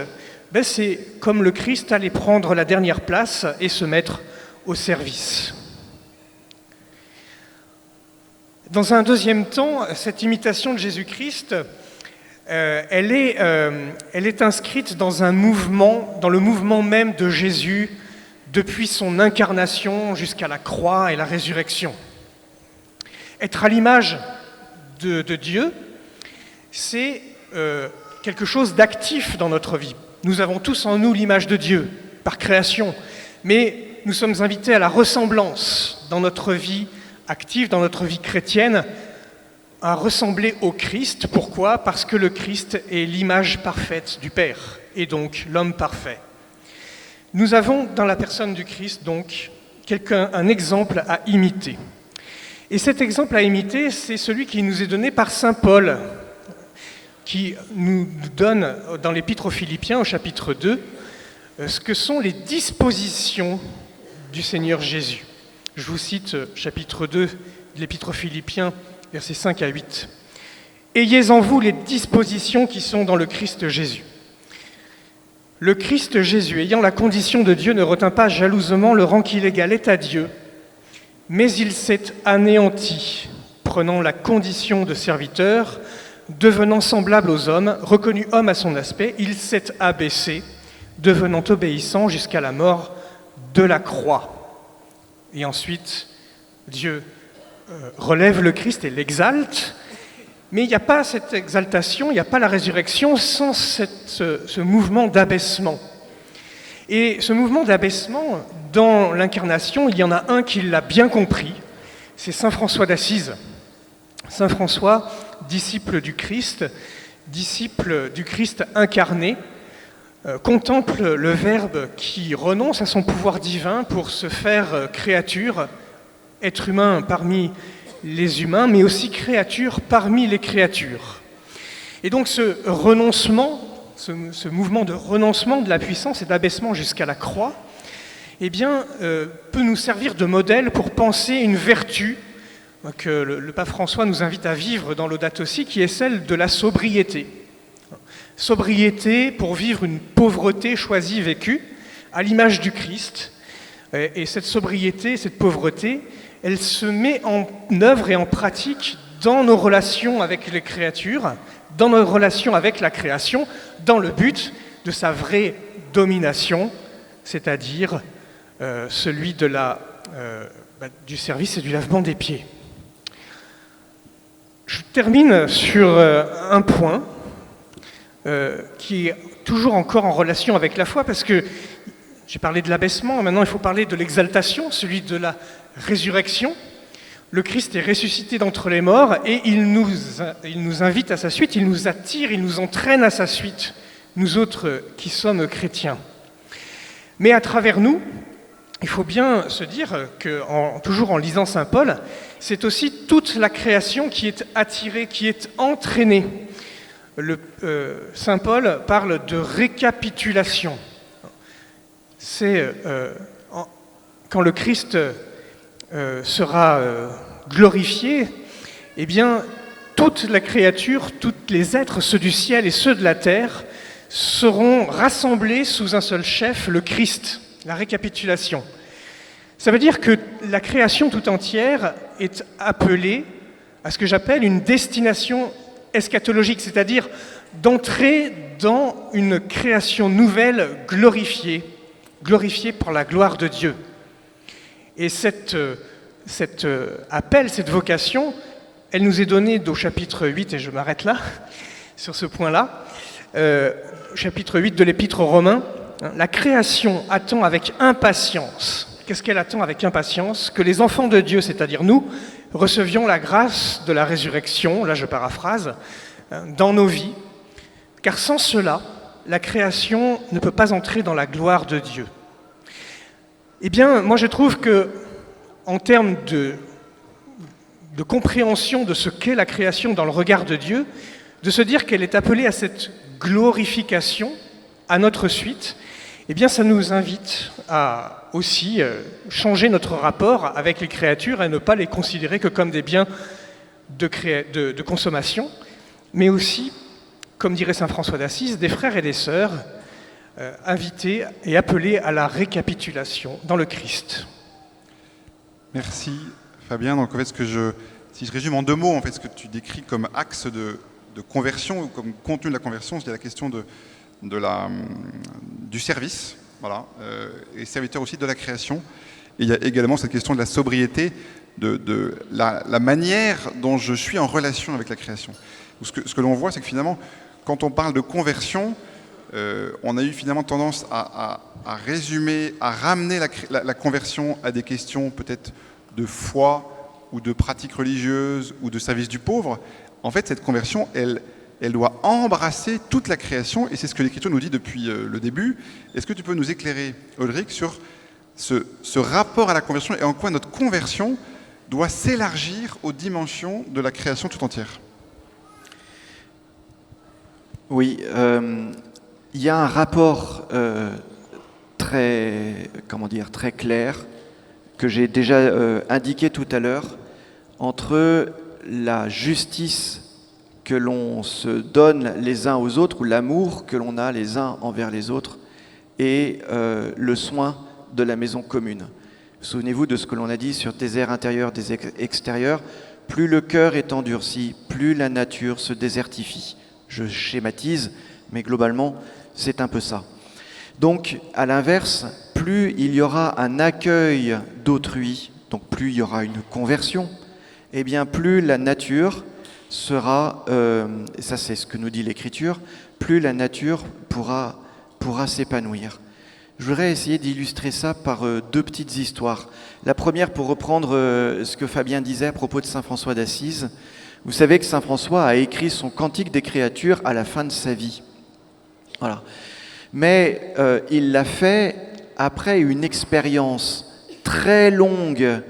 c'est comme le Christ allait prendre la dernière place et se mettre au service. Dans un deuxième temps, cette imitation de Jésus-Christ, elle est inscrite dans un mouvement, dans le mouvement même de Jésus depuis son incarnation jusqu'à la croix et la résurrection. Être à l'image de Dieu, c'est quelque chose d'actif dans notre vie. Nous avons tous en nous l'image de Dieu, par création, mais nous sommes invités à la ressemblance dans notre vie active, dans notre vie chrétienne, à ressembler au Christ. Pourquoi ? Parce que le Christ est l'image parfaite du Père, et donc l'homme parfait. Nous avons dans la personne du Christ, donc, un exemple à imiter. Et cet exemple à imiter, c'est celui qui nous est donné par saint Paul, qui nous donne dans l'Épître aux Philippiens, au chapitre 2, ce que sont les dispositions du Seigneur Jésus. Je vous cite chapitre 2 de l'Épître aux Philippiens, versets 5 à 8. « Ayez en vous les dispositions qui sont dans le Christ Jésus. Le Christ Jésus, ayant la condition de Dieu, ne retint pas jalousement le rang qu'il égalait à Dieu, mais il s'est anéanti, prenant la condition de serviteur, devenant semblable aux hommes, reconnu homme à son aspect, il s'est abaissé, devenant obéissant jusqu'à la mort de la croix. Et ensuite, Dieu relève le Christ et l'exalte, mais il n'y a pas cette exaltation, il n'y a pas la résurrection sans ce mouvement d'abaissement. Et ce mouvement d'abaissement, dans l'incarnation, il y en a un qui l'a bien compris, c'est saint François d'Assise. Saint François, disciple du Christ incarné, contemple le Verbe qui renonce à son pouvoir divin pour se faire créature, être humain parmi les humains, mais aussi créature parmi les créatures. Et donc ce renoncement, ce mouvement de renoncement de la puissance et d'abaissement jusqu'à la croix, eh bien, peut nous servir de modèle pour penser une vertu que le pape François nous invite à vivre dans Laudato Si, qui est celle de la sobriété. Sobriété pour vivre une pauvreté choisie, vécue, à l'image du Christ. Et cette sobriété, cette pauvreté, elle se met en œuvre et en pratique dans nos relations avec les créatures, dans nos relations avec la création, dans le but de sa vraie domination, c'est-à-dire celui de du service et du lavement des pieds. Je termine sur un point qui est toujours encore en relation avec la foi, parce que j'ai parlé de l'abaissement, maintenant il faut parler de l'exaltation, celui de la résurrection. Le Christ est ressuscité d'entre les morts et il nous invite à sa suite, il nous attire, il nous entraîne à sa suite, nous autres qui sommes chrétiens. Mais à travers nous, il faut bien se dire que, toujours en lisant saint Paul, c'est aussi toute la création qui est attirée, qui est entraînée. Saint Paul parle de récapitulation. C'est quand le Christ sera glorifié, eh bien, toute la créature, tous les êtres, ceux du ciel et ceux de la terre, seront rassemblés sous un seul chef, le Christ. La récapitulation. Ça veut dire que la création tout entière est appelée à ce que j'appelle une destination eschatologique, c'est-à-dire d'entrer dans une création nouvelle glorifiée par la gloire de Dieu. Et cet appel, cette vocation, elle nous est donnée au chapitre 8, et je m'arrête là, sur ce point-là, chapitre 8 de l'Épître aux Romains. La création attend avec impatience. Qu'est-ce qu'elle attend avec impatience? Que les enfants de Dieu, c'est-à-dire nous, recevions la grâce de la résurrection, là je paraphrase, dans nos vies, car sans cela, la création ne peut pas entrer dans la gloire de Dieu. Eh bien, moi je trouve que, en termes de compréhension de ce qu'est la création dans le regard de Dieu, de se dire qu'elle est appelée à cette glorification, à notre suite, eh bien ça nous invite à aussi changer notre rapport avec les créatures et ne pas les considérer que comme des biens de consommation, mais aussi, comme dirait saint François d'Assise, des frères et des sœurs invités et appelés à la récapitulation dans le Christ. Merci Fabien. Donc en fait, si je résume en 2 mots, en fait, ce que tu décris comme axe de conversion ou comme contenu de la conversion, c'est la question du service, voilà, et serviteur aussi de la création. Et il y a également cette question de la sobriété, de la manière dont je suis en relation avec la création. Ce que l'on voit, c'est que finalement, quand on parle de conversion, on a eu finalement tendance à résumer, à ramener la conversion à des questions peut-être de foi ou de pratique religieuse ou de service du pauvre. En fait, cette conversion, elle doit embrasser toute la création, et c'est ce que l'Écriture nous dit depuis le début. Est-ce que tu peux nous éclairer, Ulrich, sur ce rapport à la conversion et en quoi notre conversion doit s'élargir aux dimensions de la création tout entière? Oui, il y a un rapport très clair que j'ai déjà indiqué tout à l'heure entre la justice que l'on se donne les uns aux autres, ou l'amour que l'on a les uns envers les autres, et le soin de la maison commune. Souvenez-vous de ce que l'on a dit sur désert intérieur, désert extérieur. Plus le cœur est endurci, plus la nature se désertifie. Je schématise, mais globalement, c'est un peu ça. Donc, à l'inverse, plus il y aura un accueil d'autrui, donc plus il y aura une conversion, et bien plus la nature sera, ça c'est ce que nous dit l'Écriture, plus la nature pourra s'épanouir. Je voudrais essayer d'illustrer ça par deux petites histoires. La première, pour reprendre ce que Fabien disait à propos de saint François d'Assise. Vous savez que saint François a écrit son Cantique des créatures à la fin de sa vie. Voilà. Mais il l'a fait après une expérience très longue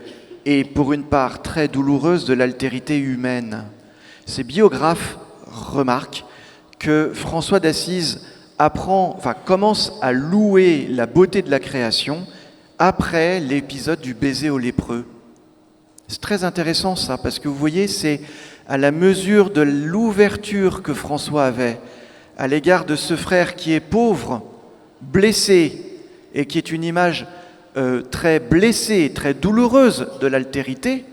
et pour une part très douloureuse de l'altérité humaine. Ses biographes remarquent que François d'Assise commence à louer la beauté de la création après l'épisode du baiser aux lépreux. C'est très intéressant ça, parce que vous voyez, c'est à la mesure de l'ouverture que François avait à l'égard de ce frère qui est pauvre, blessé, et qui est une image très blessée, très douloureuse de l'altérité.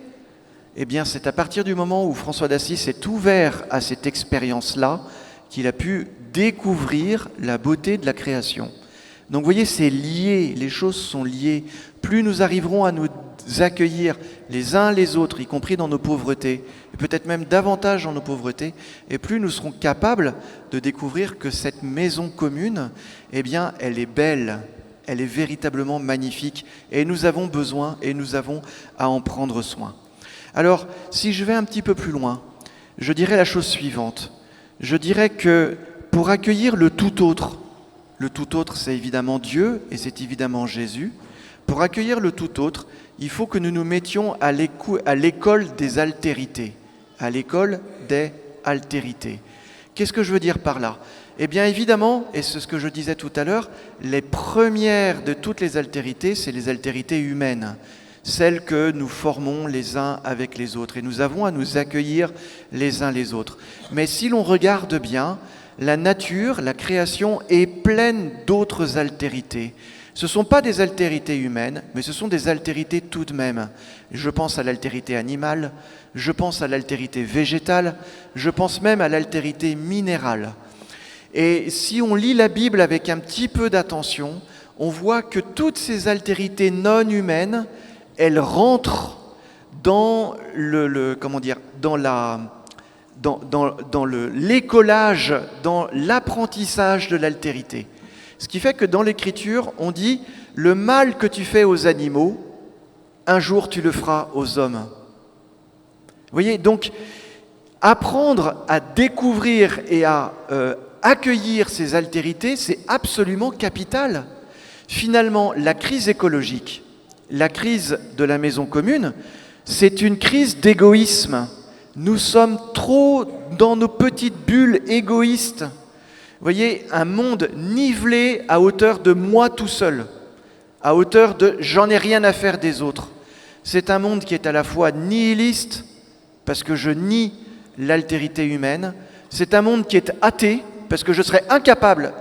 Eh bien, c'est à partir du moment où François d'Assise s'est ouvert à cette expérience-là qu'il a pu découvrir la beauté de la création. Donc vous voyez, c'est lié, les choses sont liées. Plus nous arriverons à nous accueillir les uns les autres, y compris dans nos pauvretés, et peut-être même davantage dans nos pauvretés, et plus nous serons capables de découvrir que cette maison commune, eh bien, elle est belle, elle est véritablement magnifique, et nous avons besoin, et nous avons à en prendre soin. Alors, si je vais un petit peu plus loin, je dirais la chose suivante. Je dirais que pour accueillir le tout autre c'est évidemment Dieu et c'est évidemment Jésus, pour accueillir le tout autre, il faut que nous nous mettions à l'école des altérités. À l'école des altérités. Qu'est-ce que je veux dire par là ? Eh bien évidemment, et c'est ce que je disais tout à l'heure, les premières de toutes les altérités, c'est les altérités humaines. Celles que nous formons les uns avec les autres. Et nous avons à nous accueillir les uns les autres. Mais si l'on regarde bien, la nature, la création est pleine d'autres altérités. Ce ne sont pas des altérités humaines, mais ce sont des altérités tout de même. Je pense à l'altérité animale, je pense à l'altérité végétale, je pense même à l'altérité minérale. Et si on lit la Bible avec un petit peu d'attention, on voit que toutes ces altérités non humaines, elles rentrent dans l'écolage, dans l'apprentissage de l'altérité. Ce qui fait que dans l'Écriture, on dit « le mal que tu fais aux animaux, un jour tu le feras aux hommes ». Vous voyez, donc apprendre à découvrir et à accueillir ces altérités, c'est absolument capital. Finalement, la crise écologique, la crise de la maison commune, c'est une crise d'égoïsme. Nous sommes trop dans nos petites bulles égoïstes. Vous voyez, un monde nivelé à hauteur de moi tout seul, à hauteur de « j'en ai rien à faire des autres ». C'est un monde qui est à la fois nihiliste, parce que je nie l'altérité humaine. C'est un monde qui est athée, parce que je serais incapable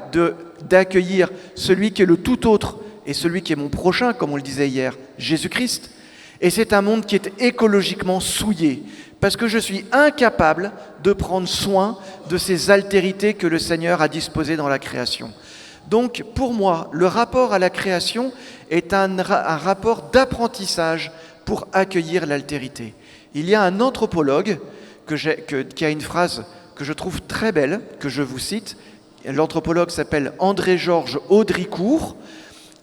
d'accueillir celui qui est le tout autre et celui qui est mon prochain, comme on le disait hier, Jésus-Christ. Et c'est un monde qui est écologiquement souillé, parce que je suis incapable de prendre soin de ces altérités que le Seigneur a disposées dans la création. Donc, pour moi, le rapport à la création est un rapport d'apprentissage pour accueillir l'altérité. Il y a un anthropologue qui a une phrase que je trouve très belle, que je vous cite. L'anthropologue s'appelle André-Georges Audricourt.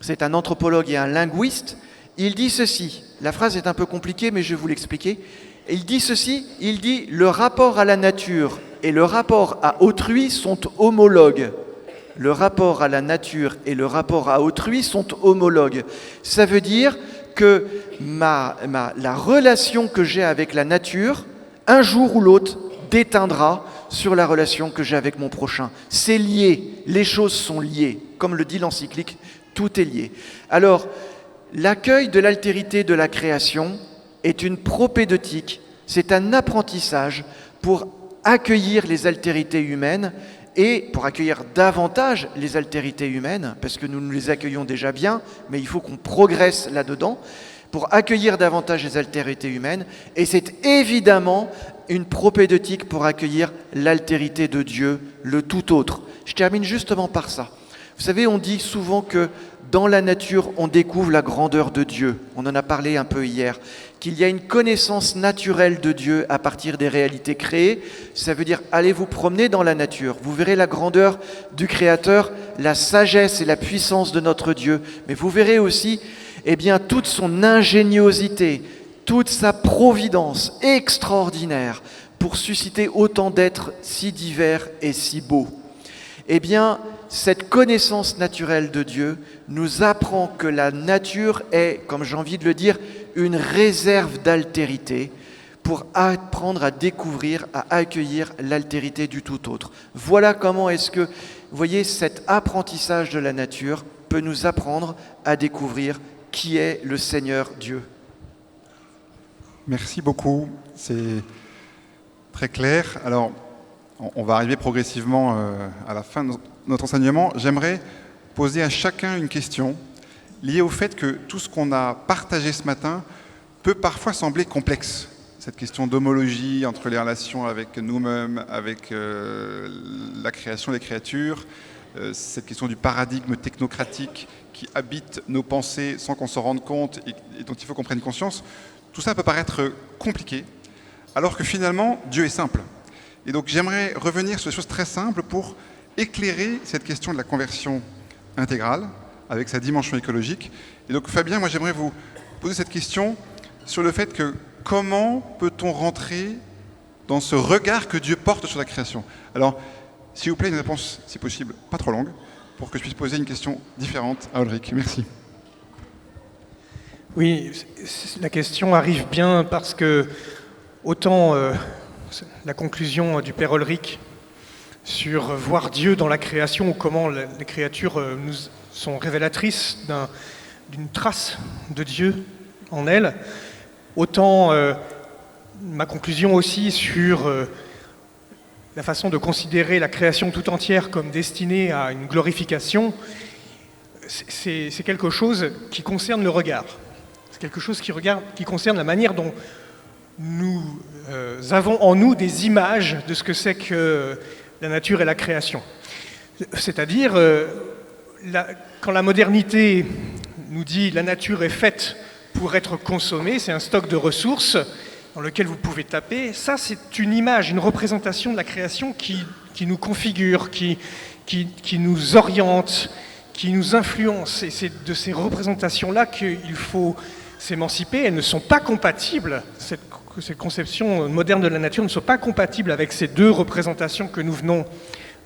C'est un anthropologue et un linguiste. Il dit ceci, la phrase est un peu compliquée, mais je vais vous l'expliquer. Il dit ceci, il dit « le rapport à la nature et le rapport à autrui sont homologues ». Le rapport à la nature et le rapport à autrui sont homologues. Ça veut dire que la relation que j'ai avec la nature, un jour ou l'autre, déteindra sur la relation que j'ai avec mon prochain. C'est lié, les choses sont liées. Comme le dit l'encyclique, tout est lié. Alors, l'accueil de l'altérité de la création est une propédeutique, c'est un apprentissage pour accueillir les altérités humaines et pour accueillir davantage les altérités humaines, parce que nous les accueillons déjà bien, mais il faut qu'on progresse là-dedans, pour accueillir davantage les altérités humaines, et c'est évidemment une propédeutique pour accueillir l'altérité de Dieu, le tout autre. Je termine justement par ça. Vous savez, on dit souvent que dans la nature, on découvre la grandeur de Dieu. On en a parlé un peu hier. Qu'il y a une connaissance naturelle de Dieu à partir des réalités créées. Ça veut dire, allez vous promener dans la nature. Vous verrez la grandeur du Créateur, la sagesse et la puissance de notre Dieu. Mais vous verrez aussi, eh bien, toute son ingéniosité, toute sa providence extraordinaire pour susciter autant d'êtres si divers et si beaux. Eh bien, cette connaissance naturelle de Dieu nous apprend que la nature est, comme j'ai envie de le dire, une réserve d'altérité pour apprendre à découvrir, à accueillir l'altérité du tout autre. Voilà comment est-ce que, vous voyez, cet apprentissage de la nature peut nous apprendre à découvrir qui est le Seigneur Dieu. Merci beaucoup, c'est très clair. Alors, on va arriver progressivement à la fin de notre enseignement. J'aimerais poser à chacun une question liée au fait que tout ce qu'on a partagé ce matin peut parfois sembler complexe. Cette question d'homologie entre les relations avec nous-mêmes, avec la création des créatures, cette question du paradigme technocratique qui habite nos pensées sans qu'on s'en rende compte et dont il faut qu'on prenne conscience, tout ça peut paraître compliqué, alors que finalement, Dieu est simple. Et donc j'aimerais revenir sur des choses très simples pour éclairer cette question de la conversion intégrale, avec sa dimension écologique. Et donc Fabien, moi j'aimerais vous poser cette question sur le fait que comment peut-on rentrer dans ce regard que Dieu porte sur la création? Alors, s'il vous plaît, une réponse, si possible, pas trop longue, pour que je puisse poser une question différente à Ulrich. Merci. Oui, la question arrive bien parce que autant la conclusion du Père Ulrich sur voir Dieu dans la création ou comment les créatures nous sont révélatrices d'une trace de Dieu en elles, autant ma conclusion aussi sur la façon de considérer la création tout entière comme destinée à une glorification, c'est quelque chose qui concerne le regard. C'est quelque chose qui concerne la manière dont nous avons en nous des images de ce que c'est que la nature et la création. C'est-à-dire, quand la modernité nous dit la nature est faite pour être consommée, c'est un stock de ressources dans lequel vous pouvez taper, ça c'est une image, une représentation de la création qui nous configure, qui nous oriente, qui nous influence. Et c'est de ces représentations-là qu'il faut s'émanciper. Elles ne sont pas compatibles, cette conception moderne de la nature ne sont pas compatibles avec ces deux représentations que nous venons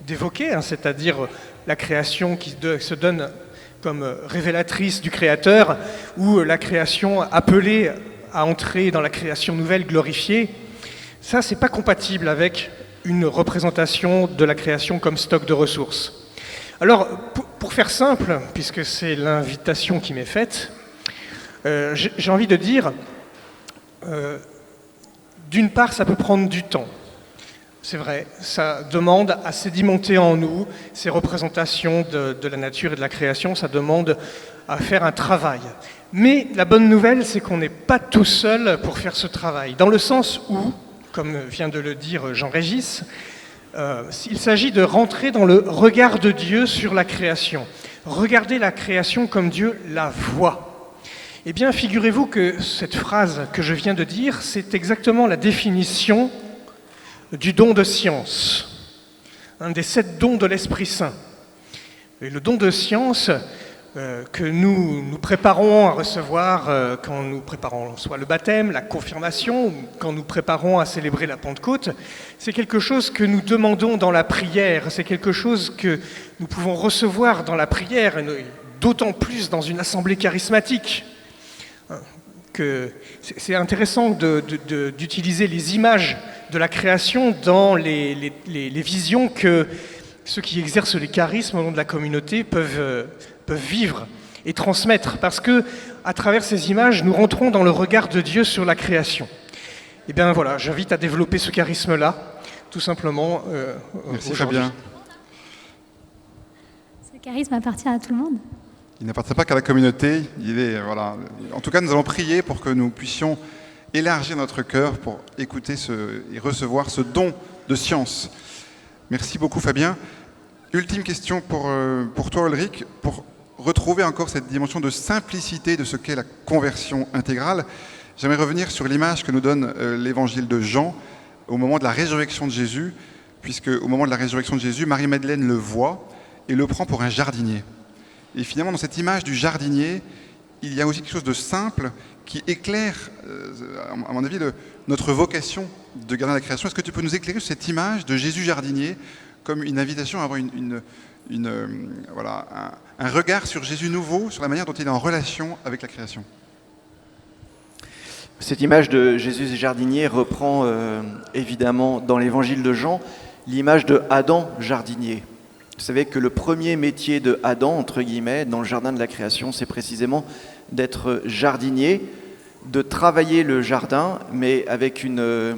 d'évoquer, hein, c'est-à-dire la création qui se donne comme révélatrice du Créateur ou la création appelée à entrer dans la création nouvelle glorifiée. Ça, c'est pas compatible avec une représentation de la création comme stock de ressources. Alors, pour faire simple, puisque c'est l'invitation qui m'est faite, j'ai envie de dire, d'une part, ça peut prendre du temps. C'est vrai, ça demande à sédimenter en nous ces représentations de la nature et de la création, ça demande à faire un travail. Mais la bonne nouvelle, c'est qu'on n'est pas tout seul pour faire ce travail, dans le sens où, comme vient de le dire Jean-Régis, il s'agit de rentrer dans le regard de Dieu sur la création. Regarder la création comme Dieu la voit. Eh bien, figurez-vous que cette phrase que je viens de dire, c'est exactement la définition du don de science, un des 7 dons de l'Esprit Saint. Et le don de science que nous préparons à recevoir quand nous préparons soit le baptême, la confirmation, ou quand nous préparons à célébrer la Pentecôte, c'est quelque chose que nous demandons dans la prière, c'est quelque chose que nous pouvons recevoir dans la prière, et d'autant plus dans une assemblée charismatique. Que c'est intéressant d'utiliser les images de la création dans les visions que ceux qui exercent les charismes au nom de la communauté peuvent vivre et transmettre, parce que à travers ces images, nous rentrons dans le regard de Dieu sur la création. Et bien voilà, j'invite à développer ce charisme-là, tout simplement. Merci Fabien. Ce charisme appartient à tout le monde. Il n'appartient pas qu'à la communauté. Voilà. En tout cas, nous allons prier pour que nous puissions élargir notre cœur pour écouter et recevoir ce don de science. Merci beaucoup Fabien. Ultime question pour toi, Ulrich, pour retrouver encore cette dimension de simplicité de ce qu'est la conversion intégrale. J'aimerais revenir sur l'image que nous donne l'évangile de Jean au moment de la résurrection de Jésus, puisque au moment de la résurrection de Jésus, Marie-Madeleine le voit et le prend pour un jardinier. Et finalement, dans cette image du jardinier, il y a aussi quelque chose de simple qui éclaire, à mon avis, notre vocation de garder la création. Est-ce que tu peux nous éclairer sur cette image de Jésus jardinier comme une invitation à avoir un regard sur Jésus nouveau, sur la manière dont il est en relation avec la création? Cette image de Jésus jardinier reprend évidemment dans l'évangile de Jean l'image de Adam jardinier. Vous savez que le premier métier de Adam, entre guillemets, dans le jardin de la création, c'est précisément d'être jardinier, de travailler le jardin, mais avec une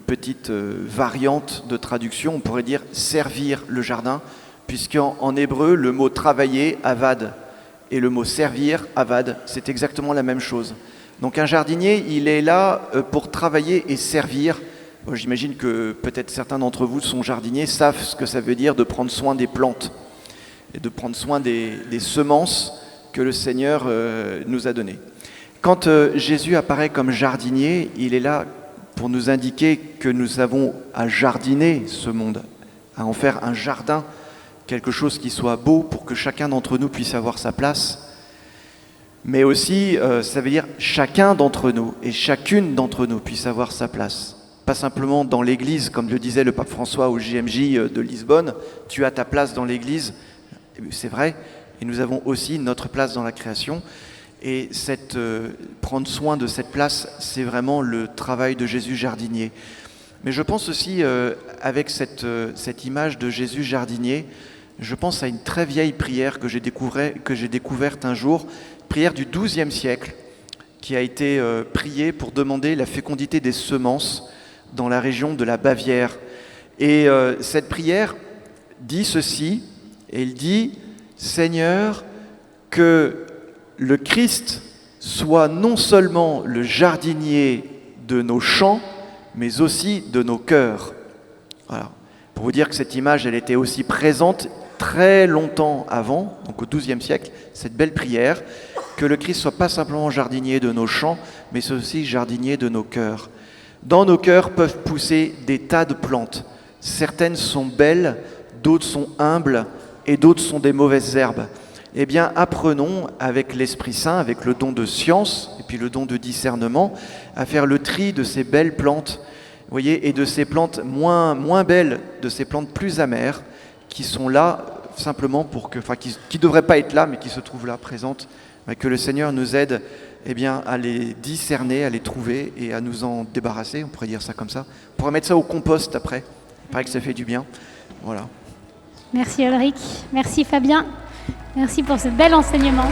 petite variante de traduction, on pourrait dire servir le jardin, puisqu'en hébreu, le mot travailler, avad, et le mot servir, avad, c'est exactement la même chose. Donc un jardinier, il est là pour travailler et servir. J'imagine que peut-être certains d'entre vous sont jardiniers, savent ce que ça veut dire de prendre soin des plantes et de prendre soin des semences que le Seigneur nous a données. Quand Jésus apparaît comme jardinier, il est là pour nous indiquer que nous avons à jardiner ce monde, à en faire un jardin, quelque chose qui soit beau pour que chacun d'entre nous puisse avoir sa place. Mais aussi, ça veut dire chacun d'entre nous et chacune d'entre nous puisse avoir sa place. Pas simplement dans l'église, comme le disait le pape François au JMJ de Lisbonne, tu as ta place dans l'église, c'est vrai, et nous avons aussi notre place dans la création. Et prendre soin de cette place, c'est vraiment le travail de Jésus jardinier. Mais je pense aussi, avec cette image de Jésus jardinier, je pense à une très vieille prière que j'ai découverte un jour, prière du XIIe siècle, qui a été priée pour demander la fécondité des semences dans la région de la Bavière. Et cette prière dit ceci, elle dit « Seigneur, que le Christ soit non seulement le jardinier de nos champs, mais aussi de nos cœurs. » Voilà. Pour vous dire que cette image, elle était aussi présente très longtemps avant, donc au XIIe siècle, cette belle prière, que le Christ soit pas simplement jardinier de nos champs, mais aussi jardinier de nos cœurs. Dans nos cœurs peuvent pousser des tas de plantes. Certaines sont belles, d'autres sont humbles et d'autres sont des mauvaises herbes. Eh bien, apprenons avec l'Esprit Saint, avec le don de science et puis le don de discernement, à faire le tri de ces belles plantes, vous voyez, et de ces plantes moins belles, de ces plantes plus amères, qui sont là simplement qui ne devraient pas être là, mais qui se trouvent là, présentes, que le Seigneur nous aide eh bien, à les discerner, à les trouver et à nous en débarrasser, on pourrait dire ça comme ça. On pourrait mettre ça au compost après, il paraît que ça fait du bien. Voilà. Merci Ulrich, merci Fabien, merci pour ce bel enseignement.